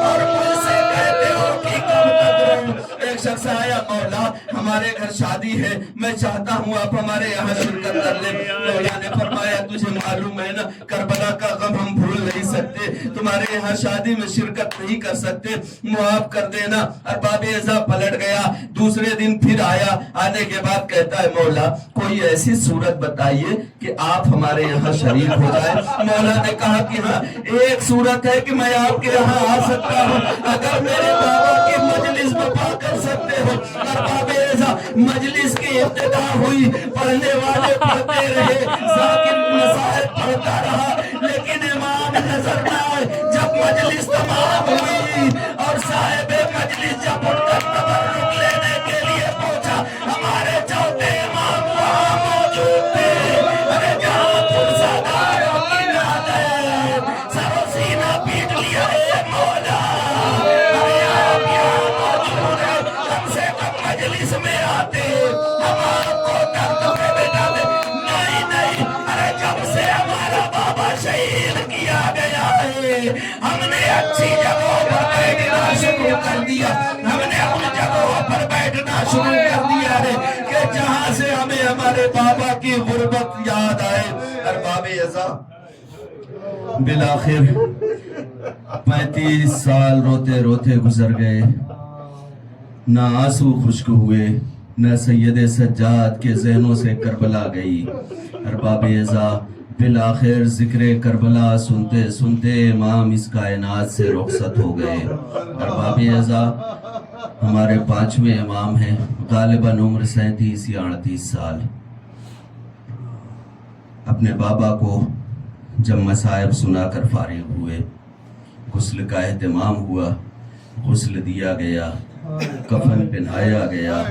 اور مجھ سے کہتے ہو کہ کب تک رو؟ ایک شخص آیا مولا ہمارے گھر شادی ہے، میں چاہتا ہوں آپ ہمارے یہاں شرکت کر لیں۔ مولا نے فرمایا تجھے معلوم ہے نا کربلا کا غم ہم بھول نہیں سکتے، تمہارے یہاں شادی میں شرکت نہیں کر سکتے، معاف کر دینا۔ ارباب اعزاز پلٹ گیا، دوسرے دن پھر آیا، آنے کے بعد کہتا ہے مولا کوئی ایسی صورت بتائیے کہ آپ ہمارے یہاں شریک ہو جائے۔ مولا نے کہا کہ ہاں ایک صورت ہے کہ میں آپ کے یہاں آ سکتا ہوں اگر میرے بابا کی مجلس بپا کر سکتے ہو۔ ارباب اعزاز مجلس کی ابتدا ہوئی، پڑھنے والے پڑھتے رہے، ذاکر مسائل پڑھتا رہا، لیکن امام نظر نہ آئے۔ جب مجلس تمام ہوئی اور صاحب مجلس جب اٹھ کر تبرک لینے کے لیے پہنچا، ہمارے چوتھے امام وہاں موجود تھے۔ ارے جہاں فرزاداروں کی نادر سر و سینہ پیٹ لیا اے مولا، ارے آپ یہاں موجود ہیں، کم سے کم مجلس میں آتے ہم آپ کو درد میں بٹھا دیں۔ نہیں نہیں، ارے جب سے ہمارا بابا شروع کر دیا ہے کہ جہاں سے ہمیں ہمارے بابا کی غربت یاد آئے. ارباب ازا بالآخر 35 سال روتے روتے گزر گئے. نہ آنسو خشک ہوئے، نہ سید سجاد کے ذہنوں سے کربلا گئی. ارباب ازا بالآخر ذکر کربلا سنتے سنتے امام اس کائنات سے رخصت ہو گئے. ارباب ازا ہمارے 5ویں امام ہیں، غالباً عمر 37 یا 38 سال. اپنے بابا کو جب مصائب سنا کر فارغ ہوئے، غسل کا اہتمام ہوا، غسل دیا گیا، کفن پہنایا گیا.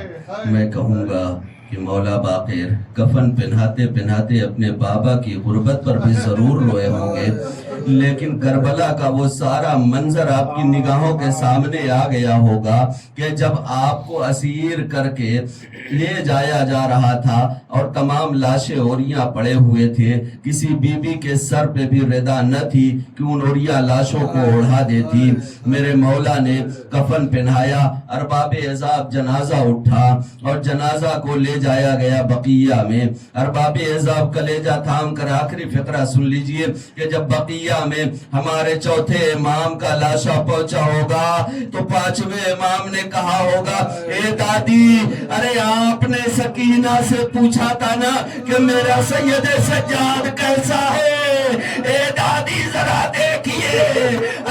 میں کہوں گا کہ مولا باقر کفن پہناتے پہناتے اپنے بابا کی غربت پر بھی ضرور روئے ہوں گے، لیکن کربلا کا وہ سارا منظر آپ کی نگاہوں کے سامنے آ گیا ہوگا کہ جب آپ کو اسیر کر کے لے جایا جا رہا تھا اور تمام لاشیں اوریاں پڑے ہوئے تھے. کسی بی بی کے سر پہ بھی ردا نہ تھی کہ ان اوریاں لاشوں کو اڑا دیتی. میرے مولا نے کفن پہنایا. ارباب عذاب جنازہ اٹھا اور جنازہ کو لے جایا گیا بقیہ میں. ارباب عذاب کلیجہ تھام کر آخری فقرہ سن لیجئے کہ جب بقیہ میں ہمارے چوتھے امام کا لاشا پہنچا ہوگا تو 5ویں امام نے کہا ہوگا اے دادی، ارے آپ نے سکینہ سے پوچھا تھا نا کہ میرا سید سجاد کیسا ہے؟ اے دادی ذرا دیکھیے،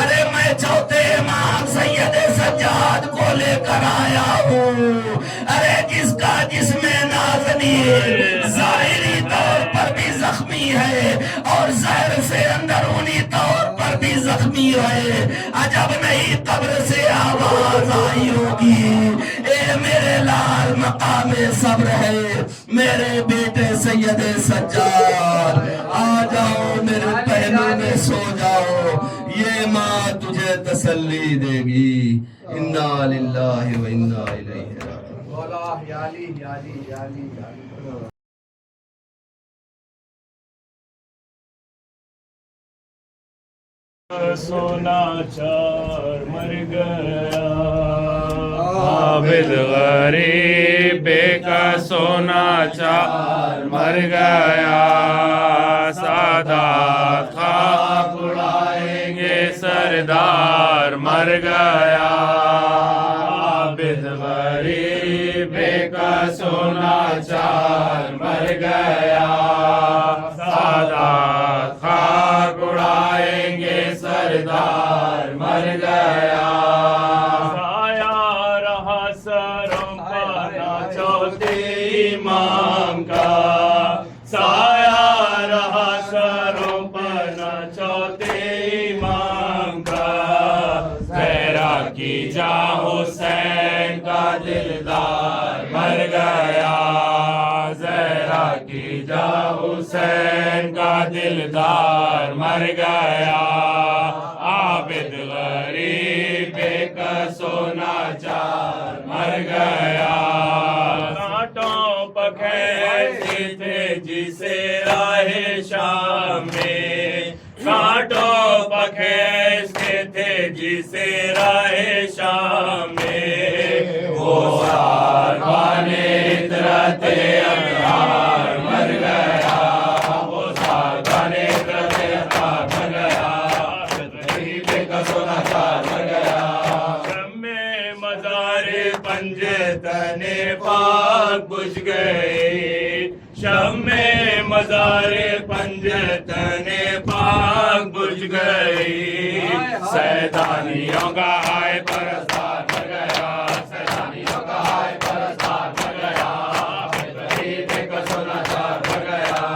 ارے میں چوتھے امام سید سجاد کو لے کر آیا ہوں. ارے جس کا جسم نازنین ظاہری طور پر بھی زخمی ہے اور زہر سے اندرونی طور پر بھی زخمی ہے. عجب نہیں قبر سے آواز آئی ہوگی اے میرے لال مقام صبر ہے، میرے بیٹے سید سجاد آ جاؤ، میرے پہلو میں سو جاؤ، یہ ماں تجھے تسلی دے گی. انا للہ و انا الیہ راجعون. مولا یا علی یا علی یا علی یا علی. سونا چار مر گیا، عابد غریب کا سونا چار مر گیا. سادات خاک اڑائیں گے سردار مر گیا. عابد غریب کا سونا چار مر گیا. سادات خاک اڑائیں گے سردار مر گیا. سایہ رہا سروں پر نہ چوتھے امام کا، سایہ رہا سروں پر نہ چوتھے امام کا. زہرا کی جاں حسین کا دلدار مر گیا. زہرا کی جاں حسین کا دلدار مر گیا. عابد غریب کا سونا چار مر گیا. کانٹوں پکھے تھے جسے راہ شام میں، کانٹوں پکھے تھے جسے راہ شام میں. وہ ساربان عطرت ابرار مر گیا. وہ ساربان عطرت ابرار مر گیا. غریب کا سونا چار مر گیا. شمع مزار پنجتن پاک بجھ گئی. شمع مزار پنجتن پاک بجھ گئی. سیدانیوں کا ہائے پرستار مر گیا. سیدانیوں کا ہائے پرستار مر گیا. غریب کا سونا چار مر گیا.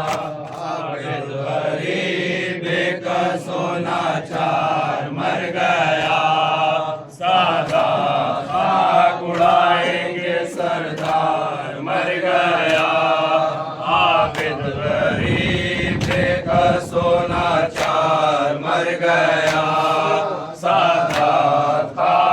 غریب کا سونا چار مر گیا. سادات خاک اڑائیں گے سردار مر گیا. عابد غریب کا سونا چار مر گیا. سادات خاک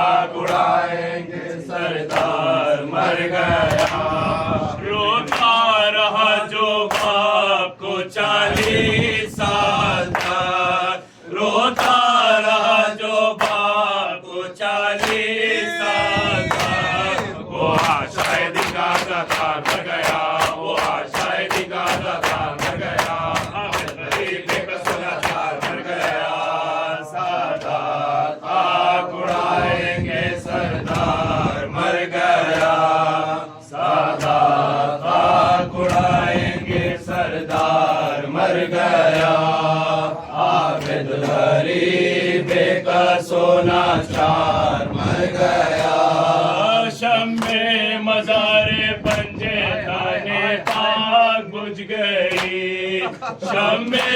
گیا عابد غریب کا سونا چار مر گیا شمع مزار پنجے تانے پاک بجھ گئی شمع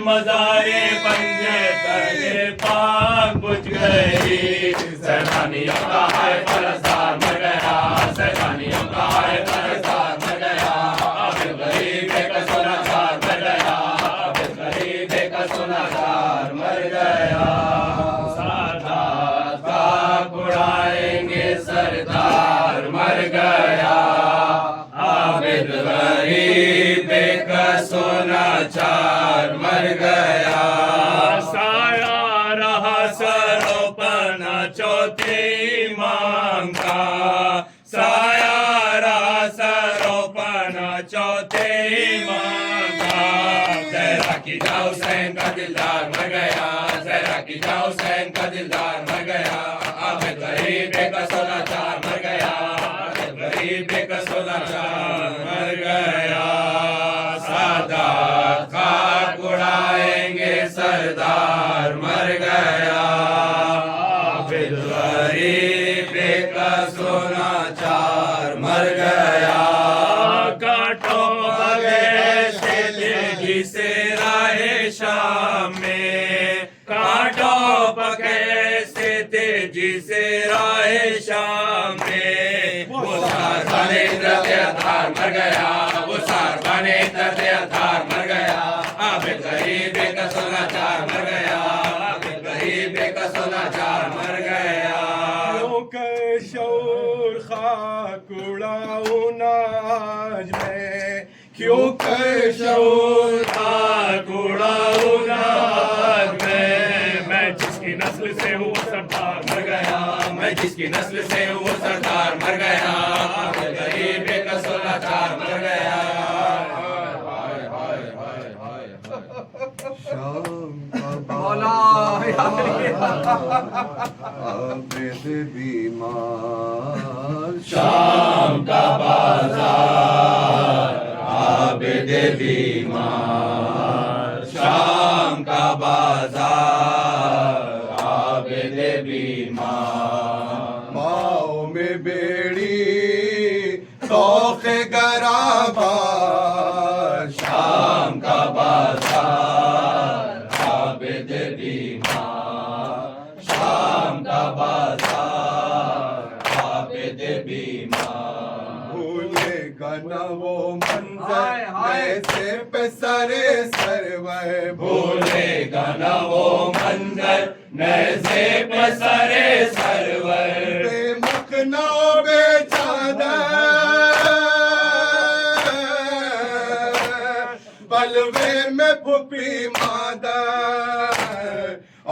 مزار پنجے تانے پاک بجھ گئی سیلانیوں کا ہے پرستار مر گیا سیلانیوں کا ہے پرستار مر گیا عابد غریب کا سونا چار مر گیا عابد غریب کا سونا چار مر گیا سادات کا اڑائیں گے سردار مر گیا عابد غریب کا سونا چار مر گیا سایہ رہا سروپنا چوتھے امام کا سایہ رہا سروپنا چوتھے امام کا زہرا کی جاؤ حسین کا دلدار مر گیا زہرا کی جاؤ حسین کا دلدار مر گیا عابد غریب کا سونا چار مر گیا عابد غریب کا سونا چار مر گیا سادات خاک اڑائیں گے سردار مر گیا عابد غریب کا سونا چار مر گیا کاٹو بغیر تیزی سے راہ شام میں کاٹو بغیر سے تیزی سے راہ شام میں وہ سار بانے درد اتھار مر گیا وہ سار بانے درد اتھار مر گیا عابد غریب کا سونا چار مر گیا عابد غریب کا سونا چار مر گیا شعور خاک اڑاؤں آج کیوں کہ شعور خاک اڑاؤں آج میں جس کی نسل سے ہوں وہ سردار مر گیا میں جس کی نسل سے ہوں وہ سردار مر گیا عابد غریب کا سونا چار مر گیا شام کا مولا عابد بیمار شام کا بازار عابد بیمار شام کا بازار عابد بیمار ماؤ میں بیڑی توق گرابار شام کا بازار عابد بیمار شام کا بازار عابد بیمار بھولے گا نہ وہ منظر ایسے پہ سرے سرور بھولے گا نہ وہ منظر نیزے پہ سرے سرور بے مخنا بے چادر بلوے میں پھپھی مادر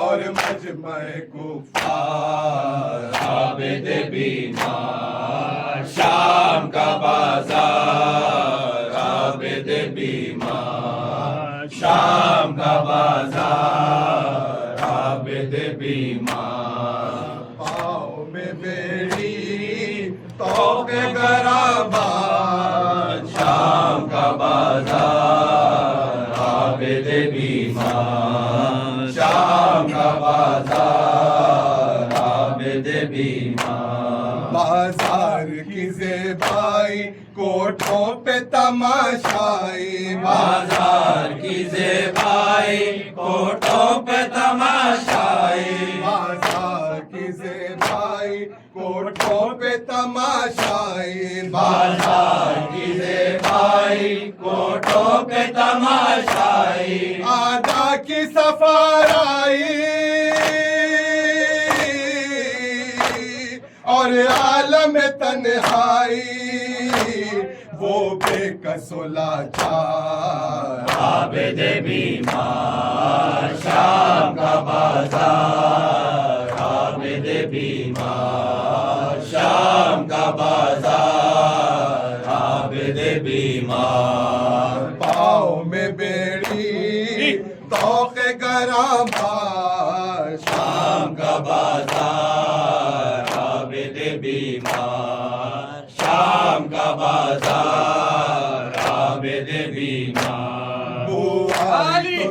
اور مجمع کفار عابد بیمار شام کا بازار عابد بیمار شام کا بازار عابد بیمار پاؤں میں بیڑی توق گرابار شام کا بازار عابد بیمار شام کا بازار عابد بیمار بازار کی زیبائی کوٹھوں پہ تماشائی بازار کی زیبائی کوٹوں پہ تماشائی بازار کی زیبائی کوٹھوں پہ تماشائی بازار کی زیبائی کوٹوں پہ تماشائی آدھا کی سفارائی اور عالم تنہائی وہ بے کسو لاچار عابد بیمار شام کا بازار عابد بیمار شام کا بازار عابد بیمار پاؤں میں بیڑی توق گرابار شام کا بازار عابد بیمار شام کا بازار عابد بیمار بوا